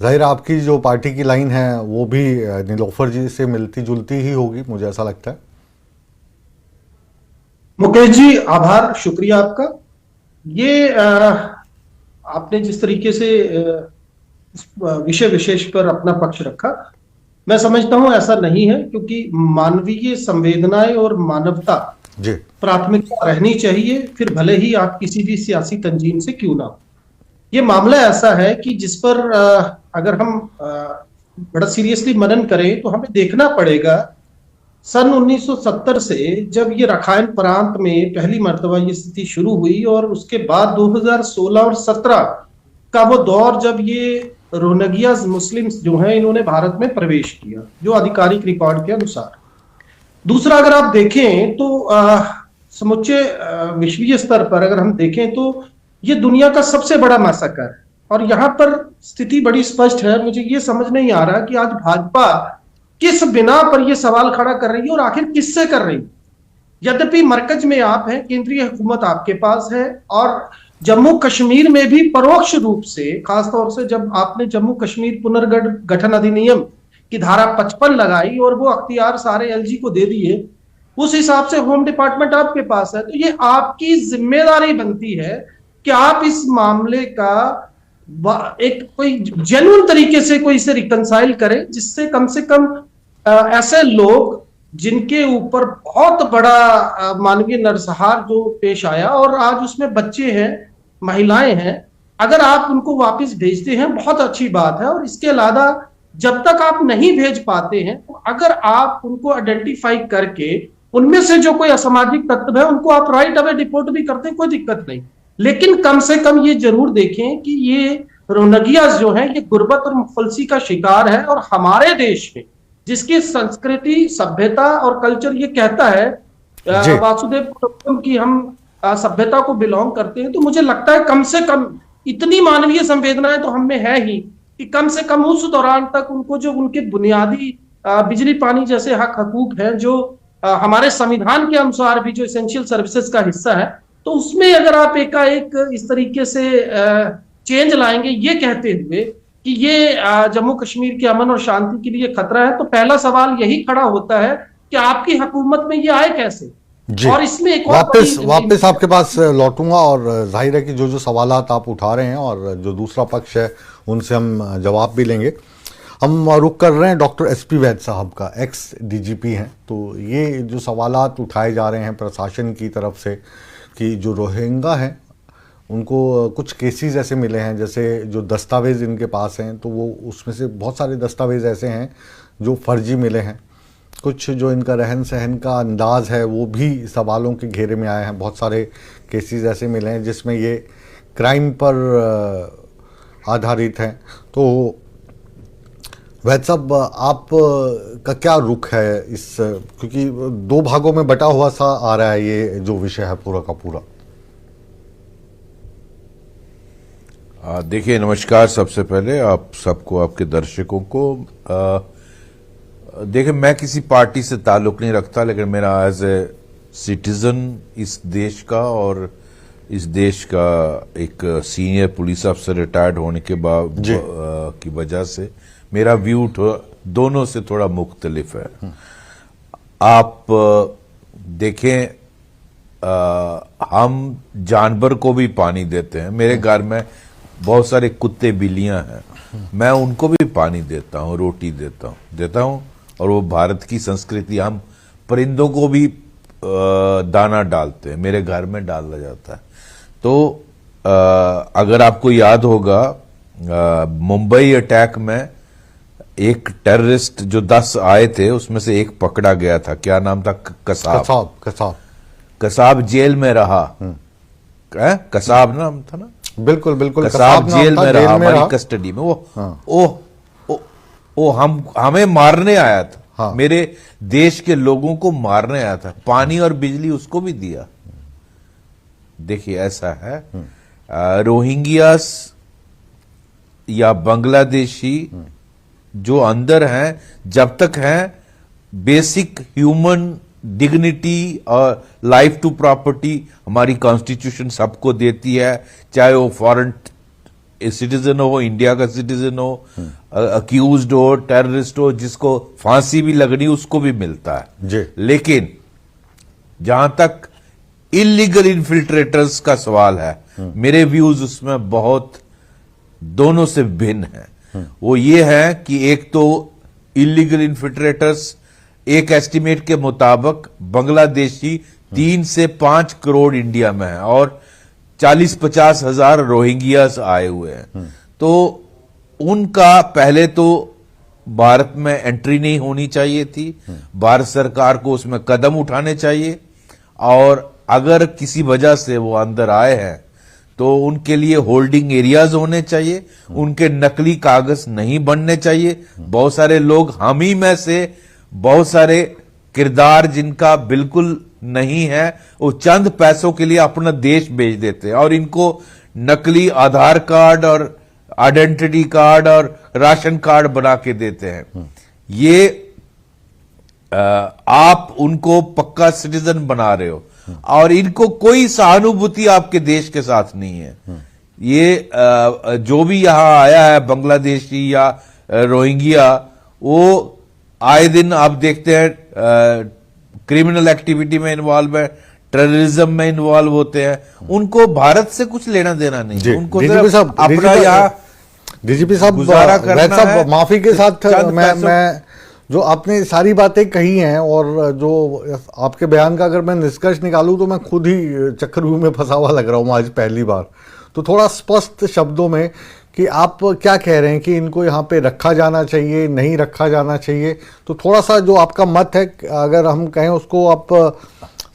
जाहिर है आपकी जो पार्टी की लाइन है वो भी नीलोफर जी से मिलती जुलती ही होगी, मुझे ऐसा लगता है। मुकेश जी, आभार, शुक्रिया आपका। ये आपने जिस तरीके से इस विषय विशेष पर अपना पक्ष रखा, मैं समझता हूं ऐसा नहीं है, क्योंकि मानवीय संवेदनाएं और मानवता जी प्राथमिकता रहनी चाहिए, फिर भले ही आप किसी भी सियासी तंजीम से क्यों ना हो। ये मामला ऐसा है कि जिस पर अगर हम बड़ा सीरियसली मनन करें तो हमें देखना पड़ेगा। सन 1970 से जब ये रखाइन प्रांत में पहली मर्तबा ये स्थिति शुरू हुई, और उसके बाद 2016 और 17 का वो दौर जब ये रोहिंग्या मुस्लिम्स जो हैं इन्होंने भारत में प्रवेश किया, जो आधिकारिक रिकॉर्ड के अनुसार। दूसरा, अगर आप देखें तो समुचे विश्वीय स्तर पर अगर हम देखें तो ये दुनिया का सबसे बड़ा मैसेकर है। और यहां पर स्थिति बड़ी स्पष्ट है। मुझे ये समझ नहीं आ रहा कि आज भाजपा किस बिना पर यह सवाल खड़ा कर रही है और आखिर किससे कर रही है। यद्यपि मरकज में आप हैं, केंद्रीय हुकूमत आपके पास है, और जम्मू कश्मीर में भी परोक्ष रूप से, खासतौर से जब आपने जम्मू कश्मीर पुनर्गठन अधिनियम की धारा 55 लगाई और वो अख्तियार सारे एलजी को दे दिए, उस हिसाब से होम डिपार्टमेंट आपके पास है। तो ये आपकी जिम्मेदारी बनती है कि आप इस मामले का एक कोई जेन्युइन तरीके से कोई इसे रिकंसाइल करें, जिससे कम से कम ऐसे लोग जिनके ऊपर बहुत बड़ा मानवीय नरसंहार जो पेश आया, और आज उसमें बच्चे हैं, महिलाएं हैं, अगर आप उनको वापस भेजते हैं बहुत अच्छी बात है। और इसके अलावा जब तक आप नहीं भेज पाते हैं, तो अगर आप उनको आइडेंटिफाई करके उनमें से जो कोई असामाजिक तत्व है उनको आप राइट अवे डिपोर्ट भी करते हैं, कोई दिक्कत नहीं। लेकिन कम से कम ये जरूर देखें कि ये रोहिंग्या जो है ये गुर्बत और मुफलसी का शिकार है, और हमारे देश में जिसकी संस्कृति, सभ्यता और कल्चर ये कहता है जी वासुदेव कुटुंबकम की हम सभ्यता को बिलोंग करते हैं, तो मुझे लगता है कम से कम इतनी मानवीय संवेदनाएं तो हम में है ही कि कम से कम उस दौरान तक उनको जो उनके बुनियादी बिजली पानी जैसे हक हकूक हैं, जो हमारे संविधान के अनुसार भी जो एसेंशियल सर्विसेज का हिस्सा है, तो उसमें अगर आप एकाएक इस तरीके से चेंज लाएंगे ये कहते हुए कि ये जम्मू कश्मीर के अमन और शांति के लिए खतरा है, तो पहला सवाल यही खड़ा होता है कि आपकी हुकूमत में ये आए कैसे। जी और इसमें एक और वापस आपके पास लौटूंगा, और जाहिर है कि जो जो सवालात आप उठा रहे हैं और जो दूसरा पक्ष है उनसे हम जवाब भी लेंगे। हम रुक कर रहे हैं डॉक्टर एसपी वैद साहब का, एक्स डीजीपी हैं। तो ये जो सवालात उठाए जा रहे हैं प्रशासन की तरफ से कि जो रोहिंग्या हैं उनको कुछ केसेस ऐसे मिले हैं, जैसे जो दस्तावेज़ इनके पास हैं तो वो उसमें से बहुत सारे दस्तावेज़ ऐसे हैं जो फर्जी मिले हैं। कुछ जो इनका रहन सहन का अंदाज है वो भी सवालों के घेरे में आए हैं। बहुत सारे केसेस ऐसे मिले हैं जिसमें ये क्राइम पर आधारित हैं। तो वैद साहब, आप का क्या रुख है इस, क्योंकि दो भागों में बटा हुआ सा आ रहा है ये जो विषय है पूरा का पूरा। देखिए, नमस्कार। सबसे पहले आप सबको, आपके दर्शकों को, देखिए मैं किसी पार्टी से ताल्लुक नहीं रखता, लेकिन मेरा एज ए सिटीजन इस देश का और इस देश का एक सीनियर पुलिस अफसर रिटायर्ड होने के बाद की वजह से मेरा व्यू दोनों से थोड़ा मुख्तलिफ है। आप देखें, हम जानवर को भी पानी देते हैं। मेरे घर में बहुत सारे कुत्ते बिल्लियां हैं, मैं उनको भी पानी देता हूं, रोटी देता हूं। और वो भारत की संस्कृति, हम परिंदों को भी दाना डालते हैं, मेरे घर में डाला जाता है। तो अगर आपको याद होगा, मुंबई अटैक में एक टेररिस्ट जो 10 आए थे उसमें से एक पकड़ा गया था। क्या नाम था? कसाब जेल में रहा। कसाब नाम था ना? बिल्कुल बिल्कुल, कसाब जेल में रहा, हमारी कस्टडी में। वो हमें मारने आया था। हाँ। मेरे देश के लोगों को मारने आया था। पानी और बिजली उसको भी दिया। देखिए, ऐसा है। रोहिंग्यास या बांग्लादेशी जो अंदर हैं, जब तक हैं, बेसिक ह्यूमन डिग्निटी और लाइफ टू प्रॉपर्टी हमारी कॉन्स्टिट्यूशन सबको देती है, चाहे वो फॉरेन सिटीजन हो, इंडिया का सिटीजन हो, अक्यूज्ड हो, टेररिस्ट हो, जिसको फांसी भी लगनी उसको भी मिलता है जी। लेकिन जहां तक इलीगल इन्फिल्ट्रेटर्स का सवाल है, मेरे व्यूज उसमें बहुत दोनों से भिन्न है। वो ये है कि एक तो इलीगल इन्फिल्ट्रेटर्स एक एस्टिमेट के मुताबिक बांग्लादेशी 3 से 5 करोड़ इंडिया में है और 40-50 हजार रोहिंग्यास आए हुए हैं। तो उनका पहले तो भारत में एंट्री नहीं होनी चाहिए थी। भारत सरकार को उसमें कदम उठाने चाहिए और अगर किसी वजह से वो अंदर आए हैं तो उनके लिए होल्डिंग एरियाज होने चाहिए, उनके नकली कागज नहीं बनने चाहिए। बहुत सारे लोग हम ही में से बहुत सारे किरदार जिनका बिल्कुल नहीं है, वो चंद पैसों के लिए अपना देश बेच देते हैं और इनको नकली आधार कार्ड और आइडेंटिटी कार्ड और राशन कार्ड बना के देते हैं। ये आप उनको पक्का सिटीजन बना रहे हो और इनको कोई सहानुभूति आपके देश के साथ नहीं है। ये जो भी यहां आया है बांग्लादेशी या रोहिंग्या, वो आए दिन आप देखते हैं क्रिमिनल एक्टिविटी में इन्वॉल्व है, टेररिज्म में इन्वॉल्व होते हैं। उनको भारत से कुछ लेना देना नहीं है, उनको सिर्फ अपना यहाँ डीजीपी साहब, गुजारा करना है। माफी के साथ मैं जो आपने सारी बातें कही हैं और जो आपके बयान का अगर मैं निष्कर्ष निकालूं तो मैं खुद ही चक्रव्यूह में फंसा हुआ लग रहा हूं आज पहली बार। तो थोड़ा स्पष्ट शब्दों में कि आप क्या कह रहे हैं कि इनको यहाँ पे रखा जाना चाहिए, नहीं रखा जाना चाहिए, तो थोड़ा सा जो आपका मत है अगर हम कहें उसको आप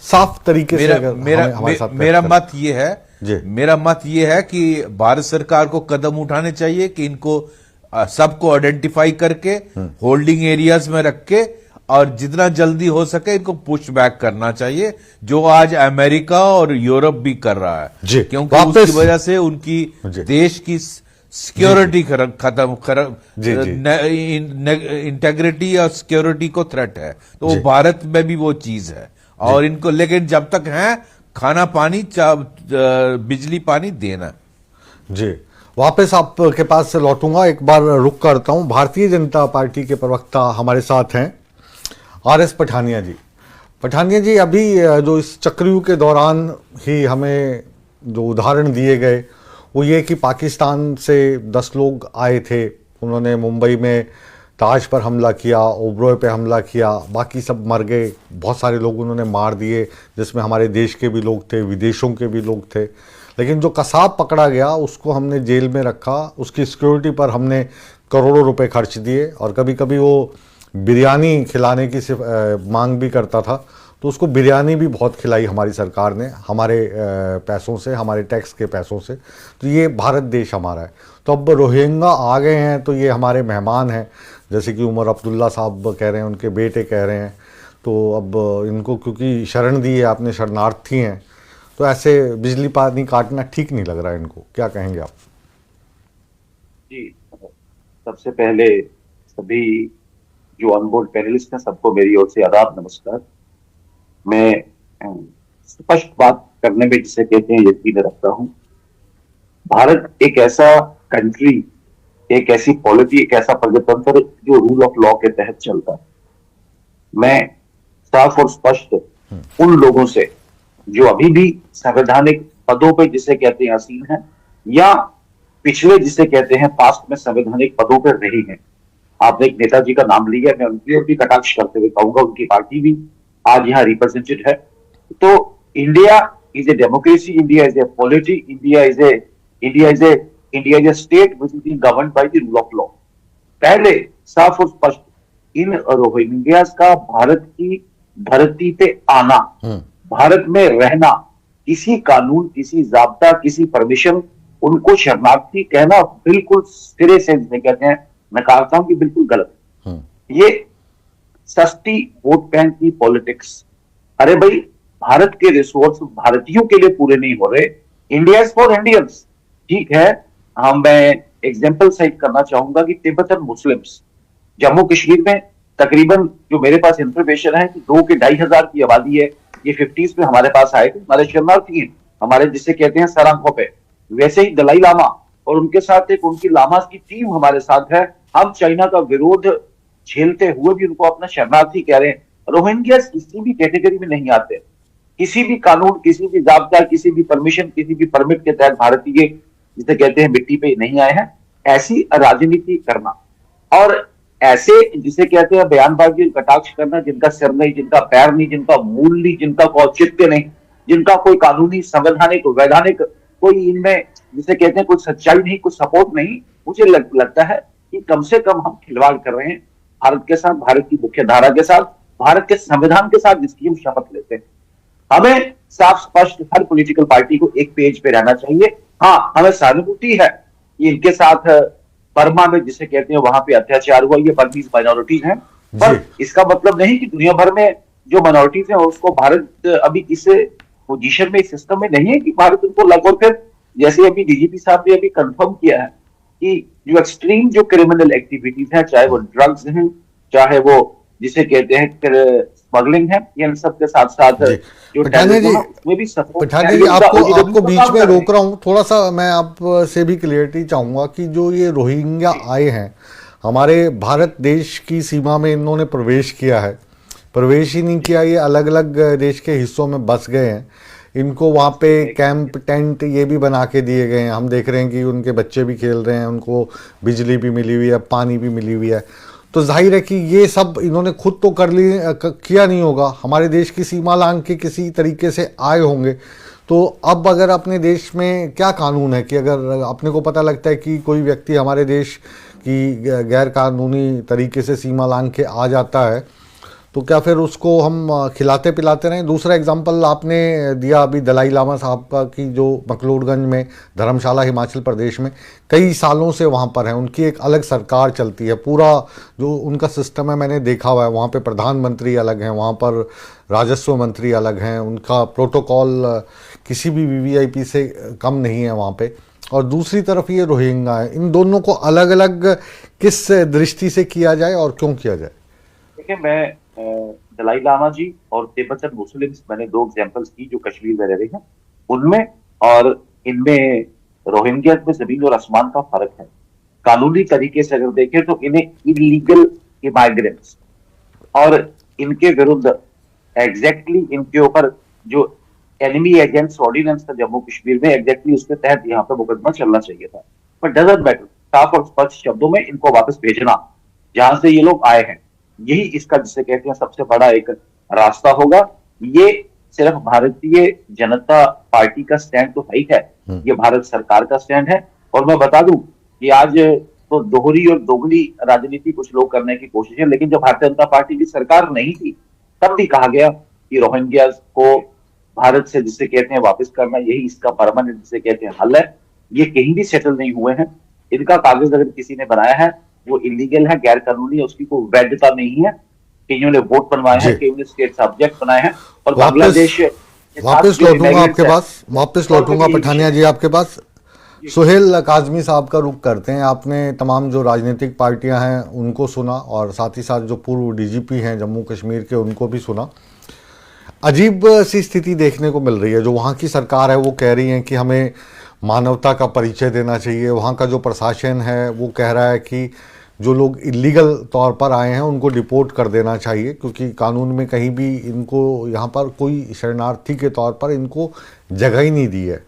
साफ तरीके से मेरा मत ये है, मेरा मत ये है कि भारत सरकार को कदम उठाने चाहिए कि इनको सबको आइडेंटिफाई करके होल्डिंग एरियाज में रख के और जितना जल्दी हो सके इनको पुश बैक करना चाहिए, जो आज अमेरिका और यूरोप भी कर रहा है। क्योंकि उसकी वजह से उनकी देश की सिक्योरिटी खत्म इंटेग्रिटी और सिक्योरिटी को थ्रेट है। तो भारत में भी वो चीज है और इनको लेकिन जब तक है खाना पानी बिजली पानी देना। जी, वापस आपके पास से लौटूंगा, एक बार रुक करता हूं। भारतीय जनता पार्टी के प्रवक्ता हमारे साथ हैं आरएस पठानिया जी। पठानिया जी, अभी जो इस चक्रव्यूह के दौरान ही हमें जो उदाहरण दिए गए वो ये कि पाकिस्तान से 10 लोग आए थे, उन्होंने मुंबई में ताज पर हमला किया, ओबरॉय पे हमला किया, बाकी सब मर गए, बहुत सारे लोग उन्होंने मार दिए जिसमें हमारे देश के भी लोग थे, विदेशों के भी लोग थे। लेकिन जो कसाब पकड़ा गया उसको हमने जेल में रखा, उसकी सिक्योरिटी पर हमने करोड़ों रुपए खर्च दिए और कभी कभी वो बिरयानी खिलाने की मांग भी करता था, तो उसको बिरयानी भी बहुत खिलाई हमारी सरकार ने, हमारे पैसों से, हमारे टैक्स के पैसों से। तो ये भारत देश हमारा है। तो अब रोहिंग्या आ गए हैं तो ये हमारे मेहमान हैं, जैसे कि उमर अब्दुल्ला साहब कह रहे हैं, उनके बेटे कह रहे हैं। तो अब इनको क्योंकि शरण दी है आपने, शरणार्थी हैं, तो ऐसे बिजली पानी काटना ठीक नहीं लग रहा है इनको, क्या कहेंगे आप? जी, सबसे पहले सभी जो अनबोर्ड पैनलिस्ट हैं सबको मेरी ओर से आदाब, नमस्कार। मैं स्पष्ट बात करने में जिसे कहते हैं यकीन रखता हूं। भारत एक ऐसा कंट्री, एक ऐसी पॉलिटी, एक ऐसा प्रजातंत्र जो रूल ऑफ लॉ के तहत चलता है। मैं साफ और स्पष्ट उन लोगों से जो अभी भी संवैधानिक पदों पे जिसे कहते हैं आसीन हैं या पिछले जिसे कहते हैं पास्ट में संवैधानिक पदों पर रही हैं, आपने एक नेताजी का नाम लिया, मैं उनकी ओर भी कटाक्ष करते हुए कहूंगा, उनकी पार्टी भी आज यहाँ रिप्रेजेंटेड है। तो India is a democracy, India is a polity, India is a state which is being governed by the rule of law. पहले साफ और स्पष्ट इन रोहिंग्यास का भारत की धरती पे आना, भारत में रहना, किसी कानून, किसी जाब्ता, किसी परमिशन, उनको शरणार्थी कहना बिल्कुल सिरे से जिसे कहते हैं नकारता हूं कि बिल्कुल गलत है। ये सस्ती वोट बैंक की पॉलिटिक्स। अरे भाई, भारत के रिसोर्स भारतीयों के लिए पूरे नहीं हो रहे, इंडिया इज फॉर इंडियंस। ठीक है, मैं एग्जांपल साइट करना चाहूंगा कि तिब्बतन मुस्लिम्स जम्मू कश्मीर में तकरीबन, जो मेरे पास इंफॉर्मेशन है कि 2 के 2,500 की आबादी है, ये 50s में हमारे पास आए थे, हमारे शरणार्थी हैं, हमारे जिसे कहते हैं सर आंखों पे। वैसे ही दलाई लामा और उनके साथ एक उनकी लामास की टीम हमारे साथ है। हम चाइना का विरोध झेलते हुए भी उनको अपना शरणार्थी कह रहे हैं। रोहिंग्या किसी भी कैटेगरी में नहीं आते, किसी भी कानून, किसी भी जाब्ता, किसी भी परमिशन, किसी भी परमिट के तहत भारतीय जिसे कहते हैं मिट्टी पे नहीं आए हैं। ऐसी राजनीति करना और ऐसे जिसे कहते हैं बयानबाजी और कटाक्ष करना, जिनका सिर नहीं, जिनका पैर नहीं, जिनका मूल नहीं, जिनका कोई औचित्य नहीं, जिनका कोई कानूनी, संवैधानिक, वैधानिक कोई इनमें जिसे कहते हैं कुछ सच्चाई नहीं, कुछ सपोर्ट नहीं, मुझे लगता है कि कम से कम हम खिलवाड़ कर रहे हैं भारत के साथ, भारत की मुख्य धारा के साथ, भारत के संविधान के साथ जिसकी हम शपथ लेते हैं। हमें साफ स्पष्ट हर पॉलिटिकल पार्टी को एक पेज पे रहना चाहिए। हाँ, हमें सहानुभूति है कि इनके साथ बर्मा में जिसे कहते हैं वहां पे अत्याचार हुआ, ये बर्मीज माइनॉरिटीज हैं, पर इसका मतलब नहीं कि दुनिया भर में जो माइनॉरिटीज हैं उसको भारत अभी इस पोजीशन में, इस सिस्टम में नहीं है कि भारत उनको लग। और फिर जैसे अभी डीजीपी साहब ने अभी कंफर्म किया है कि जो एक्सट्रीम जो क्रिमिनल एक्टिविटीज हैं, चाहे वो ड्रग्स हैं, चाहे वो जिसे कहते हैं स्मगलिंग है, इन सब के साथ साथ जो उसमें भी सपोर्ट। पठानिया जी, आपको बीच में रोक रहा हूँ, थोड़ा सा मैं आपसे भी क्लियरिटी चाहूंगा कि जो ये रोहिंग्या आए हैं हमारे भारत देश की सीमा में, इन्होंने प्रवेश किया है, प्रवेश ही नहीं किया, ये अलग अलग देश के हिस्सों में बस गए हैं। इनको वहाँ पे कैंप, टेंट ये भी बना के दिए गए हैं। हम देख रहे हैं कि उनके बच्चे भी खेल रहे हैं, उनको बिजली भी मिली हुई है, पानी भी मिली हुई है। तो जाहिर है कि ये सब इन्होंने खुद तो किया नहीं होगा, हमारे देश की सीमा लांघ के किसी तरीके से आए होंगे। तो अब अगर अपने देश में क्या कानून है कि अगर अपने को पता लगता है कि कोई व्यक्ति हमारे देश की गैर कानूनी तरीके से सीमा लांघ के आ जाता है, तो क्या फिर उसको हम खिलाते पिलाते रहें? दूसरा एग्जाम्पल आपने दिया अभी दलाई लामा साहब का, कि जो मकलोडगंज में धर्मशाला हिमाचल प्रदेश में कई सालों से वहाँ पर है, उनकी एक अलग सरकार चलती है, पूरा जो उनका सिस्टम है मैंने देखा हुआ है। वहाँ पे प्रधानमंत्री अलग हैं, वहाँ पर राजस्व मंत्री अलग हैं, उनका प्रोटोकॉल किसी भी वीवीआईपी से कम नहीं है वहाँ पे। और दूसरी तरफ ये रोहिंग्या है, इन दोनों को अलग अलग किस दृष्टि से किया जाए और क्यों किया जाए? देखिए, मैं दलाई लामा जी और तिब्बतन मुस्लिम्स, मैंने दो एग्जांपल्स की जो कश्मीर में रह रहे हैं, उनमें और इनमें रोहिंग्या में जमीन और आसमान का फर्क है। कानूनी तरीके से अगर देखें तो इन्हें इलीगल इमाइग्रेंट्स और इनके विरुद्ध एग्जैक्टली इनके ऊपर जो एनिमी एजेंट्स ऑर्डिनेंस था जम्मू कश्मीर में, एग्जैक्टली उसके तहत यहाँ पर मुकदमा चलना चाहिए था। पर डजंट मैटर, साफ और स्पष्ट शब्दों में इनको वापस भेजना जहां से ये लोग आए हैं, यही इसका जिसे कहते हैं सबसे बड़ा एक रास्ता होगा। ये सिर्फ भारतीय जनता पार्टी का स्टैंड तो है ही है, ये भारत सरकार का स्टैंड है। और मैं बता दूं कि आज तो दोहरी और दोगली राजनीति कुछ लोग करने की कोशिश है, लेकिन जब भारतीय जनता पार्टी की सरकार नहीं थी तब भी कहा गया कि रोहिंग्या को भारत से जिसे कहते हैं वापस करना यही इसका परमानेंट जिसे कहते हैं हल है। ये कहीं भी सेटल नहीं हुए हैं, इनका कागज अगर किसी ने बनाया है वो इलीगल है, गैर कानूनी है, उसकी कोई वैधता नहीं है। कईयों ने वोट बनवाए हैं, कईयों ने स्टेट सब्जेक्ट बनाए हैं। और बांग्लादेश वापस लौटूंगा आपके पास, वापस लौटूंगा पठानिया जी आपके पास। सुहेल काजमी साहब का रुख करते हैं। आपने तमाम जो राजनीतिक पार्टियां हैं उनको सुना और साथ ही साथ जो पूर्व डीजीपी हैं जम्मू कश्मीर के उनको भी सुना। अजीब सी स्थिति देखने को मिल रही है। जो वहाँ की सरकार है वो कह रही है कि हमें मानवता का परिचय देना चाहिए, वहाँ का जो प्रशासन है वो कह रहा है कि जो लोग इलीगल तौर पर आए हैं उनको डिपोर्ट कर देना चाहिए, क्योंकि कानून में कहीं भी इनको यहाँ पर कोई शरणार्थी के तौर पर इनको जगह ही नहीं दी है।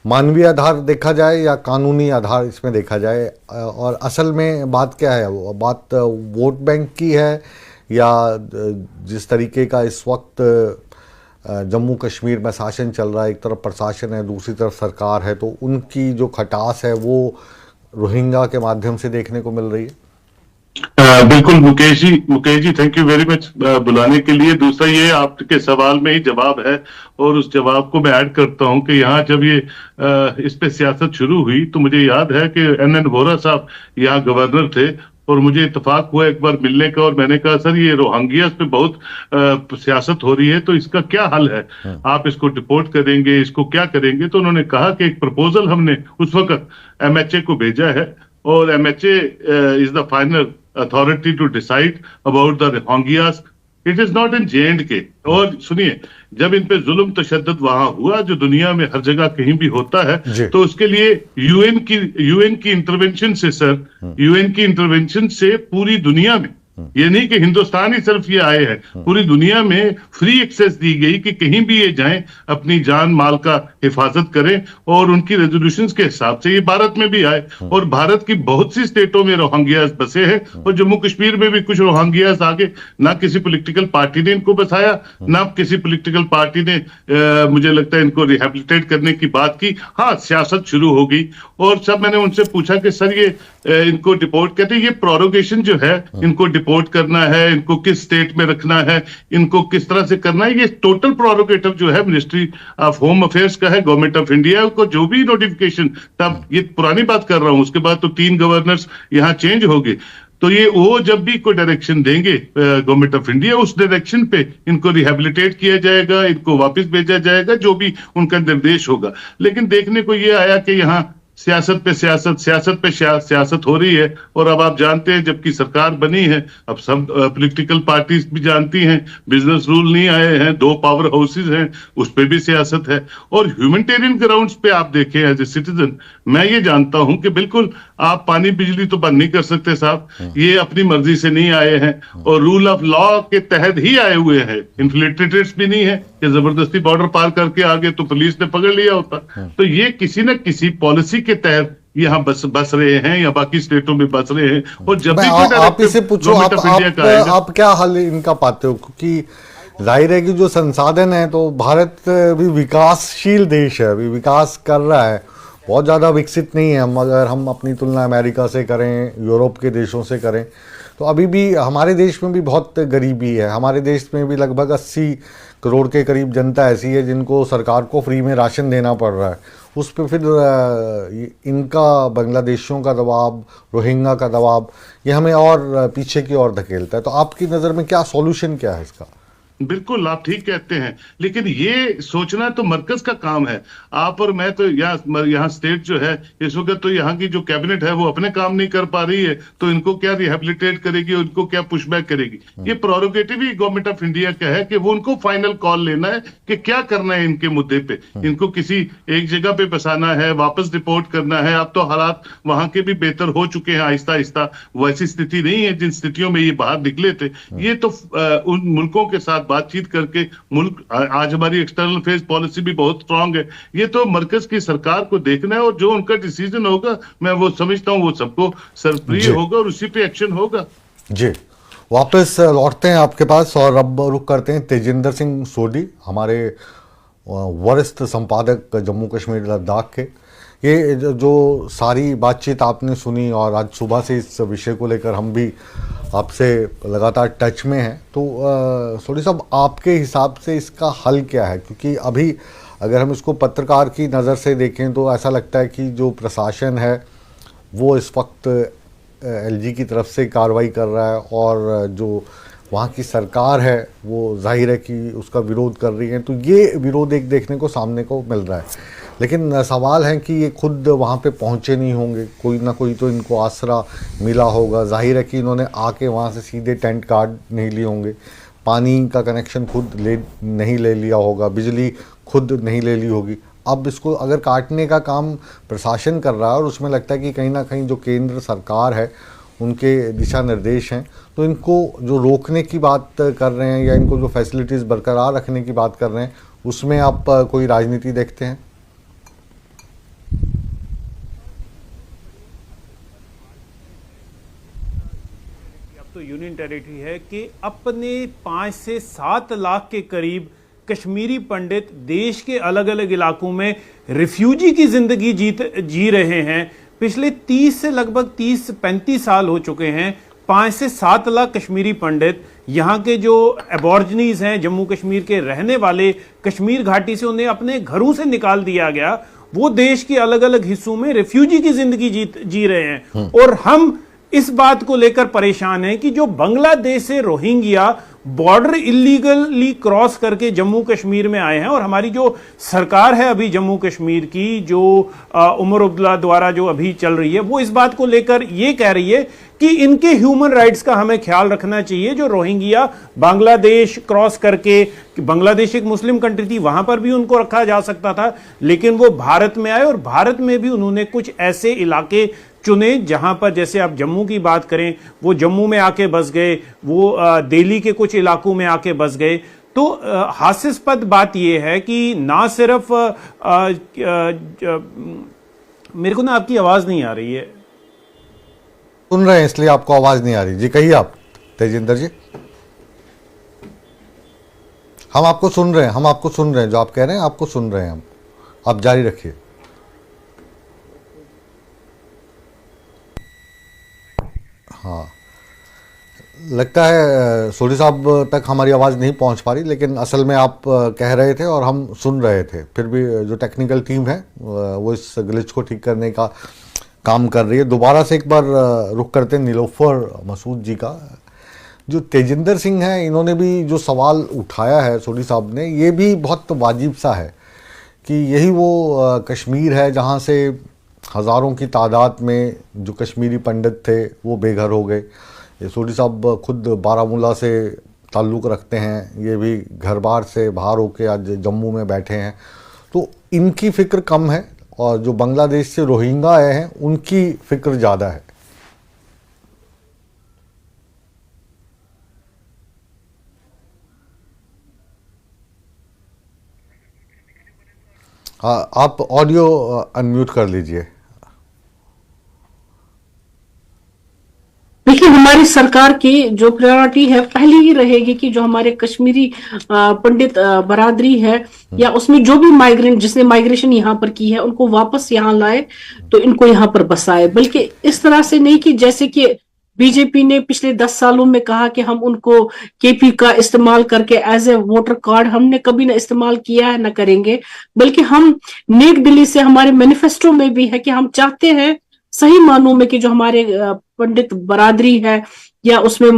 मानवीय आधार देखा जाए या कानूनी आधार इसमें देखा जाए, और असल में बात क्या है? वो बात वोट बैंक की है या जिस तरीके का इस वक्त जम्मू कश्मीर में शासन चल रहा है, एक तरफ प्रशासन है दूसरी तरफ सरकार है, तो उनकी जो खटास है वो रोहिंग्या के माध्यम से देखने को मिल रही है। बिल्कुल Mukesh ji thank you very much बुलाने के लिए। दूसरा ये आपके सवाल में ही जवाब है और उस जवाब को मैं ऐड करता हूं कि यहाँ जब ये इस पे सियासत शुरू हुई तो मुझे याद है कि NN वोहरा साहब यहाँ गवर्नर थे और मुझे इत्तेफाक हुआ एक बार मिलने का, और मैंने कहा सर ये रोहिंग्या पे बहुत सियासत हो रही है तो इसका क्या हल है, आप इसको डिपोर्ट करेंगे, इसको क्या करेंगे? तो उन्होंने कहा कि एक प्रपोजल हमने उस वक्त MHA को भेजा है और MHA is the final authority to decide about the Rohingyas it is not in JNK। और सुनिए, जब इन पे जुल्म तशद्दुद वहां हुआ जो दुनिया में हर जगह कहीं भी होता है, तो उसके लिए यूएन की इंटरवेंशन से सर, यूएन की इंटरवेंशन से पूरी दुनिया में, ये नहीं कि हिंदुस्तान ही सिर्फ ये आए हैं, पूरी दुनिया में फ्री एक्सेस दी गई कि कहीं भी ये जाएं, अपनी जान माल का हिफाजत करें, और उनकी रेजोल्यूशंस के हिसाब से ये भारत में भी आए। और भारत की बहुत सी स्टेटों में रोहिंग्यास बसे हैं, और जम्मू कश्मीर में भी कुछ रोहिंग्यास आगे, ना किसी पॉलिटिकल पार्टी ने इनको बसाया, ना किसी पॉलिटिकल पार्टी ने मुझे लगता है इनको रिहेबिलिटेट करने की बात की। हाँ, सियासत शुरू हो गई, और सब मैंने उनसे पूछा कि सर ये इनको डिपोर्ट कहते हैं, ये प्रोरोगेशन जो है, इनको डिपोर्ट करना है, इनको किस स्टेट में रखना है, इनको किस तरह से करना है, ये टोटल प्रोरोगेटिव जो है मिनिस्ट्री ऑफ होम अफेयर्स का है, गवर्नमेंट ऑफ इंडिया को। जो भी नोटिफिकेशन, तब ये पुरानी बात कर रहा हूं, उसके बाद तो 3 गवर्नर्स यहाँ चेंज हो गए, तो ये वो जब भी कोई डायरेक्शन देंगे गवर्नमेंट ऑफ इंडिया, उस डायरेक्शन पे इनको रिहेबिलिटेट किया जाएगा, इनको वापस भेजा जाएगा, जो भी उनका निर्देश होगा। लेकिन देखने को ये आया कि यहाँ सियासत पे सियासत हो रही है। और अब आप जानते हैं, जबकि सरकार बनी है, अब सब पॉलिटिकल पार्टीज भी जानती हैं, बिजनेस रूल नहीं आए हैं, 2 पावर हाउसेज हैं, उस पे भी सियासत है। और ह्यूमैनिटेरियन ग्राउंड्स पे आप देखें, एज ए सिटीजन मैं ये जानता हूं कि बिल्कुल आप पानी बिजली तो बंद नहीं कर सकते साहब, ये अपनी मर्जी से नहीं आए हैं, और रूल ऑफ लॉ के तहत ही आए हुए हैं। इन्फ्लेटेड भी नहीं है कि जबरदस्ती बॉर्डर पार करके आ गए तो पुलिस ने पकड़ लिया होता। तो ये किसी न किसी पॉलिसी के तहत यहाँ बस रहे हैं, या बाकी स्टेटों में बस रहे हैं। और जब भी आप इसे पूछो, आप क्या हल इनका पाते हो? क्योंकि जाहिर है कि जो संसाधन है, तो भारत भी विकासशील देश है, अभी विकास कर रहा है, बहुत ज़्यादा विकसित नहीं है। अगर हम अपनी तुलना अमेरिका से करें, यूरोप के देशों से करें, तो अभी भी हमारे देश में भी बहुत गरीबी है। हमारे देश में भी लगभग 80 करोड़ के करीब जनता ऐसी है जिनको सरकार को फ्री में राशन देना पड़ रहा है। उस पर फिर इनका बांग्लादेशियों का दबाव, रोहिंग्या का दबाव, ये हमें और पीछे की ओर धकेलता है। तो आपकी नज़र में क्या सॉल्यूशन क्या है इसका? बिल्कुल, आप ठीक कहते हैं, लेकिन ये सोचना तो मरकज का काम है। आप और मैं तो यहाँ स्टेट जो है इस वक्त, तो यहाँ की जो कैबिनेट है वो अपने काम नहीं कर पा रही है, तो इनको क्या रिहेबिलिटेट करेगी, उनको क्या पुशबैक करेगी? ये prerogative he government of India का है कि वो उनको फाइनल कॉल लेना है कि क्या करना है इनके मुद्दे पे। इनको किसी एक जगह पे बसाना है, वापस रिपोर्ट करना है। अब तो हालात वहां के भी बेहतर हो चुके हैं आहिस्ता आहिस्ता, वैसी स्थिति नहीं है जिन स्थितियों में ये बाहर निकले थे। ये तो उन मुल्कों के साथ बातचीत करके, मुल्क आज हमारी एक्सटर्नल अफेयर्स पॉलिसी भी बहुत स्ट्रांग है, ये तो मरकज की सरकार को देखना है, और जो उनका डिसीजन होगा मैं वो समझता हूं वो सबको सरप्रिय होगा और उसी पे एक्शन होगा। जी, वापस लौटते हैं आपके पास और अब रुख करते हैं तेजिंदर सिंह सोढी, हमारे वरिष्ठ संपादक जम्मू कश्मीर लद्दाख के। ये जो सारी बातचीत आपने सुनी और आज सुबह से इस विषय को लेकर हम भी आपसे लगातार टच में हैं, तो सोढी साहब, आपके हिसाब से इसका हल क्या है? क्योंकि अभी अगर हम इसको पत्रकार की नज़र से देखें तो ऐसा लगता है कि जो प्रशासन है वो इस वक्त LG की तरफ से कार्रवाई कर रहा है, और जो वहाँ की सरकार है वो जाहिर है कि उसका विरोध कर रही है। तो ये विरोध एक देखने को सामने को मिल रहा है, लेकिन सवाल है कि ये खुद वहाँ पे पहुँचे नहीं होंगे, कोई ना कोई तो इनको आसरा मिला होगा। जाहिर है कि इन्होंने आके वहाँ से सीधे टेंट कार्ड नहीं लिए होंगे, पानी का कनेक्शन खुद नहीं ले लिया होगा, बिजली खुद नहीं ले ली होगी। अब इसको अगर काटने का काम प्रशासन कर रहा है और उसमें लगता है कि कहीं ना कहीं जो केंद्र सरकार है उनके दिशा निर्देश हैं, तो इनको जो रोकने की बात कर रहे हैं या इनको जो फैसिलिटीज़ बरकरार रखने की बात कर रहे हैं, उसमें आप कोई राजनीति देखते हैं? तो यूनियन टेरिटरी है कि अपने 5 से 7 लाख के करीब कश्मीरी पंडित देश के अलग अलग इलाकों में रिफ्यूजी की जिंदगी जी रहे हैं। पिछले 30 से लगभग 30-35 साल हो चुके हैं। 5 से 7 लाख कश्मीरी पंडित, यहाँ के जो एबॉर्जनीज हैं, जम्मू कश्मीर के रहने वाले, कश्मीर घाटी से उन्हें अपने घरों से निकाल दिया गया। वो देश के अलग अलग हिस्सों में रिफ्यूजी की जिंदगी जी रहे हैं। और हम इस बात को लेकर परेशान हैं कि जो बांग्लादेश से रोहिंग्या बॉर्डर इलीगली क्रॉस करके जम्मू कश्मीर में आए हैं। और हमारी जो सरकार है अभी जम्मू कश्मीर की, जो उमर अब्दुल्ला द्वारा जो अभी चल रही है, वो इस बात को लेकर ये कह रही है कि इनके ह्यूमन राइट्स का हमें ख्याल रखना चाहिए। जो रोहिंग्या बांग्लादेश क्रॉस करके, बांग्लादेश एक मुस्लिम कंट्री थी, वहां पर भी उनको रखा जा सकता था, लेकिन वो भारत में आए और भारत में भी उन्होंने कुछ ऐसे इलाके चुने जहां पर, जैसे आप जम्मू की बात करें, वो जम्मू में आके बस गए, वो दिल्ली के कुछ इलाकों में आके बस गए। तो हास्यास्पद बात यह है कि ना सिर्फ मेरे को ना आपकी आवाज नहीं आ रही है। सुन रहे हैं इसलिए आपको आवाज नहीं आ रही। जी कहिए आप तेजिंदर जी। हम आपको सुन रहे हैं, हम आपको सुन रहे हैं, जो आप कह रहे हैं आपको सुन रहे हैं हम। आप जारी रखिए। हाँ, लगता है सोडी साहब तक हमारी आवाज़ नहीं पहुंच पा रही, लेकिन असल में आप कह रहे थे और हम सुन रहे थे। फिर भी जो टेक्निकल टीम है वो इस ग्लिच को ठीक करने का काम कर रही है। दोबारा से एक बार रुख करते हैं नीलोफर मसूद जी का। जो तेजिंदर सिंह है, इन्होंने भी जो सवाल उठाया है सोडी साहब ने, ये भी बहुत वाजिब सा है कि यही वो कश्मीर है जहाँ से हज़ारों की तादाद में जो कश्मीरी पंडित थे वो बेघर हो गए। ये सोडी साहब खुद बारामूला से ताल्लुक़ रखते हैं, ये भी घर बार से बाहर होके आज जम्मू में बैठे हैं। तो इनकी फ़िक्र कम है और जो बांग्लादेश से रोहिंग्या आए हैं उनकी फ़िक्र ज़्यादा है। आप ऑडियो अनम्यूट कर लीजिए। देखिए, हमारी सरकार की जो प्रायोरिटी है पहली ही रहेगी कि जो हमारे कश्मीरी पंडित बरादरी है या उसमें जो भी माइग्रेंट, जिसने माइग्रेशन यहाँ पर की है, उनको वापस यहाँ लाए, तो इनको यहाँ पर बसाए। बल्कि इस तरह से नहीं कि जैसे कि बीजेपी ने पिछले 10 सालों में कहा कि हम उनको केपी का इस्तेमाल करके एज ए वोटर कार्ड, हमने कभी ना इस्तेमाल किया है, ना करेंगे। बल्कि हम नेक दिली से, हमारे मैनिफेस्टो में भी है कि हम चाहते हैं सही मानों में कि जो हमारे पंडित बरादरी है या उसमें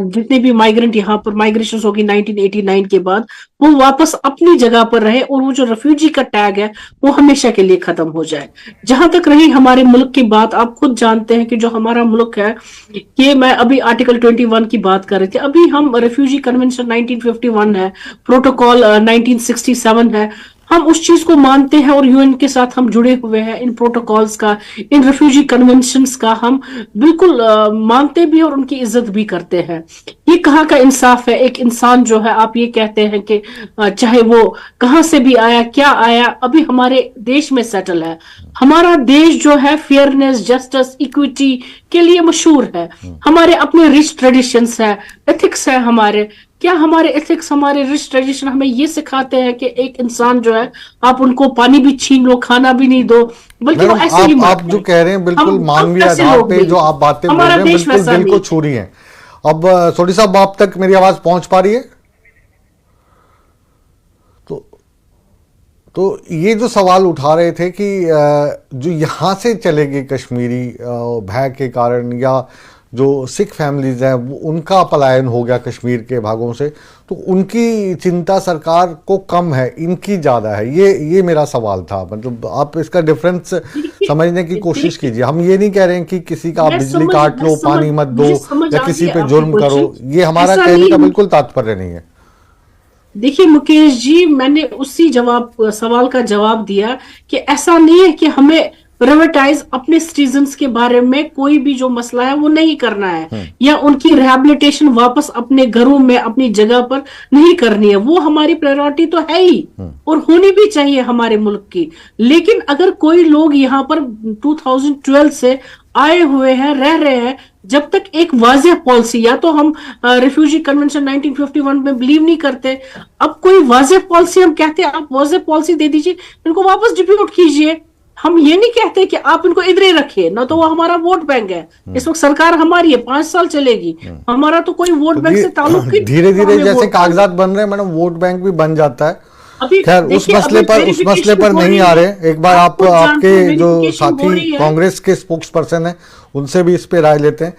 जितने भी माइग्रेंट यहाँ पर माइग्रेशन होगी 1989 के बाद, वो वापस अपनी जगह पर रहे और वो जो रेफ्यूजी का टैग है वो हमेशा के लिए खत्म हो जाए। जहां तक रही हमारे मुल्क की बात, आप खुद जानते हैं कि जो हमारा मुल्क है, कि मैं अभी आर्टिकल 21 की बात कर रही थी, अभी हम रेफ्यूजी कन्वेंशन 1951 है, प्रोटोकॉल 1967 है, हम उस चीज को मानते हैं और यूएन के साथ हम जुड़े हुए हैं। इन प्रोटोकॉल्स का, इन रेफ्यूजी कन्वेंशंस का हम बिल्कुल मानते भी और उनकी इज्जत भी करते हैं। ये कहाँ का इंसाफ है? एक इंसान जो है, आप ये कहते हैं कि चाहे वो कहाँ से भी आया, क्या आया, अभी हमारे देश में सेटल है। हमारा देश जो है फेयरनेस, जस्टिस, इक्विटी के लिए मशहूर है। हमारे अपने रिच ट्रेडिशंस है, एथिक्स है हमारे। क्या हमारे एथिक्स, हमारे रिच ट्रेडिशन हमें ये सिखाते हैं कि एक इंसान जो है, आप उनको पानी भी छीन लो, खाना भी नहीं दो, बल्कि वो ऐसे ही आप जो कह रहे हैं बिल्कुल मानवीय आधार पे जो आप बातें बोल रहे हैं, बिल्कुल दिल को छू रही हैं। अब सोडी साहब, आप तक मेरी आवाज पहुंच पा रही है? तो ये जो सवाल उठा रहे थे कि जो यहाँ से चले गए कश्मीरी भय के कारण, या जो सिख फैमिलीज हैं उनका पलायन हो गया कश्मीर के भागों से, तो उनकी चिंता सरकार को कम है, इनकी ज़्यादा है। ये मेरा सवाल था। मतलब आप इसका डिफरेंस समझने की कोशिश कीजिए। हम ये नहीं कह रहे हैं कि किसी का बिजली काट लो, पानी मत दो, या किसी पे जुर्म करो, ये हमारा कहने का बिल्कुल तात्पर्य नहीं है। देखिए मुकेश जी, मैंने उसी सवाल का जवाब दिया कि ऐसा नहीं है कि हमें प्राइवेटाइज अपने सिटीजन्स के बारे में कोई भी जो मसला है वो नहीं करना है, या उनकी रिहैबिलिटेशन वापस अपने घरों में अपनी जगह पर नहीं करनी है। वो हमारी प्रायोरिटी तो है ही और होनी भी चाहिए हमारे मुल्क की। लेकिन अगर कोई लोग यहाँ पर 2012 से आए हुए हैं, रह रहे हैं, जब तक एक वाज़ेह पॉलिसी, या तो हम रिफ्यूजी कन्वेंशन 1951 में बिलीव नहीं करते, अब कोई वाज़ेह पॉलिसी हम कहते हैं आप वाज़ेह पॉलिसी दे दीजिए, इनको वापस डिप्यूट कीजिए। हम ये नहीं कहते कि आप इनको इधर ही रखिए, ना तो वो हमारा वोट बैंक है। इस वक्त सरकार हमारी है, 5 साल चलेगी, हमारा तो कोई वोट बैंक से ताल्लुक ही। धीरे धीरे जैसे कागजात बन रहे हैं मैडम, वोट बैंक भी बन जाता है। खैर उस मसले पर नहीं आ रहे। एक बार आपके जो साथी कांग्रेस के स्पोक्स पर्सन है उनसे भी इस पे राय लेते हैं।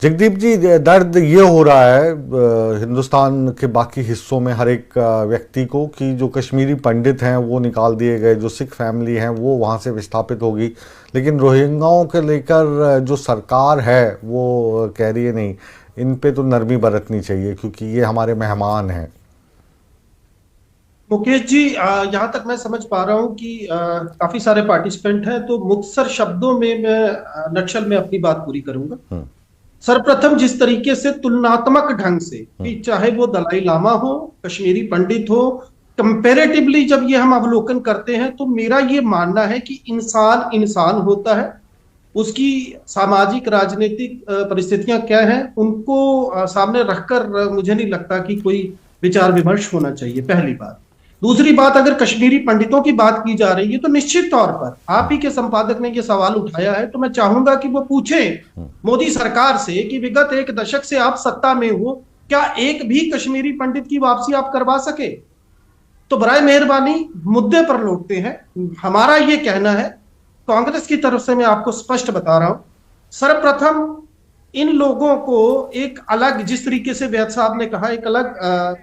जगदीप जी, दर्द ये हो रहा है हिंदुस्तान के बाकी हिस्सों में हर एक व्यक्ति को कि जो कश्मीरी पंडित हैं वो निकाल दिए गए, जो सिख फैमिली हैं वो वहाँ से विस्थापित होगी, लेकिन रोहिंग्याओं के लेकर जो सरकार है वो कह रही है नहीं, इन पे तो नरमी बरतनी चाहिए क्योंकि ये हमारे मेहमान हैं। मुकेश जी, यहाँ तक मैं समझ पा रहा हूँ कि काफी सारे पार्टिसिपेंट हैं, तो मुख्तसर शब्दों में मैं नक्शल में अपनी बात पूरी करूंगा। सर्वप्रथम जिस तरीके से तुलनात्मक ढंग से कि चाहे वो दलाई लामा हो, कश्मीरी पंडित हो, कंपैरेटिवली जब ये हम अवलोकन करते हैं तो मेरा ये मानना है कि इंसान इंसान होता है, उसकी सामाजिक राजनीतिक परिस्थितियां क्या हैं उनको सामने रखकर मुझे नहीं लगता कि कोई विचार विमर्श होना चाहिए, पहली बात। दूसरी बात, अगर कश्मीरी पंडितों की बात की जा रही है तो निश्चित तौर पर आप ही के संपादक ने ये सवाल उठाया है, तो मैं चाहूंगा कि वो पूछें मोदी सरकार से कि विगत एक दशक से आप सत्ता में हो, क्या एक भी कश्मीरी पंडित की वापसी आप करवा सके? तो बराए मेहरबानी मुद्दे पर लौटते हैं। हमारा ये कहना है, कांग्रेस की तरफ से मैं आपको स्पष्ट बता रहा हूं, सर्वप्रथम इन लोगों को एक अलग, जिस तरीके से वैद साहब ने कहा, एक अलग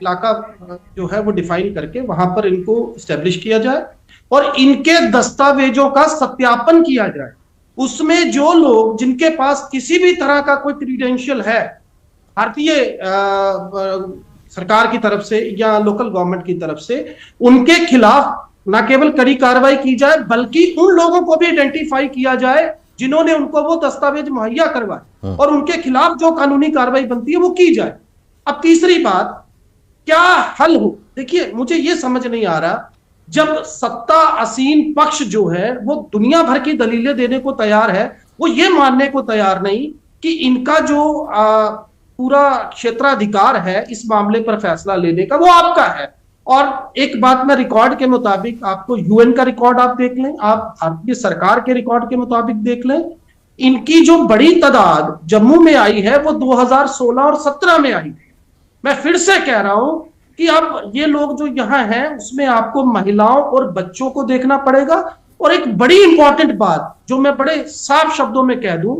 इलाका जो है वो डिफाइन करके वहां पर इनको स्टैब्लिश किया जाए और इनके दस्तावेजों का सत्यापन किया जाए। उसमें जो लोग जिनके पास किसी भी तरह का कोई क्रीडेंशियल है भारतीय सरकार की तरफ से या लोकल गवर्नमेंट की तरफ से, उनके खिलाफ न केवल कड़ी कार्रवाई की जाए बल्कि उन लोगों को भी आइडेंटिफाई किया जाए जिन्होंने उनको वो दस्तावेज मुहैया करवाए और उनके खिलाफ जो कानूनी कार्रवाई बनती है वो की जाए। अब तीसरी बात, क्या हल हो? देखिए, मुझे ये समझ नहीं आ रहा, जब सत्ता आसीन पक्ष जो है वो दुनिया भर की दलीलें देने को तैयार है, वो ये मानने को तैयार नहीं कि इनका जो पूरा क्षेत्राधिकार है इस मामले पर फैसला लेने का वो आपका है। और एक बात मैं रिकॉर्ड के मुताबिक, आपको यूएन का रिकॉर्ड आप देख लें, आप भारतीय सरकार के रिकॉर्ड के मुताबिक देख लें, इनकी जो बड़ी तादाद जम्मू में आई है वो 2016 और 17 में आई थी। मैं फिर से कह रहा हूं कि अब ये लोग जो यहाँ हैं उसमें आपको महिलाओं और बच्चों को देखना पड़ेगा। और एक बड़ी इंपॉर्टेंट बात जो मैं बड़े साफ शब्दों में कह दूं,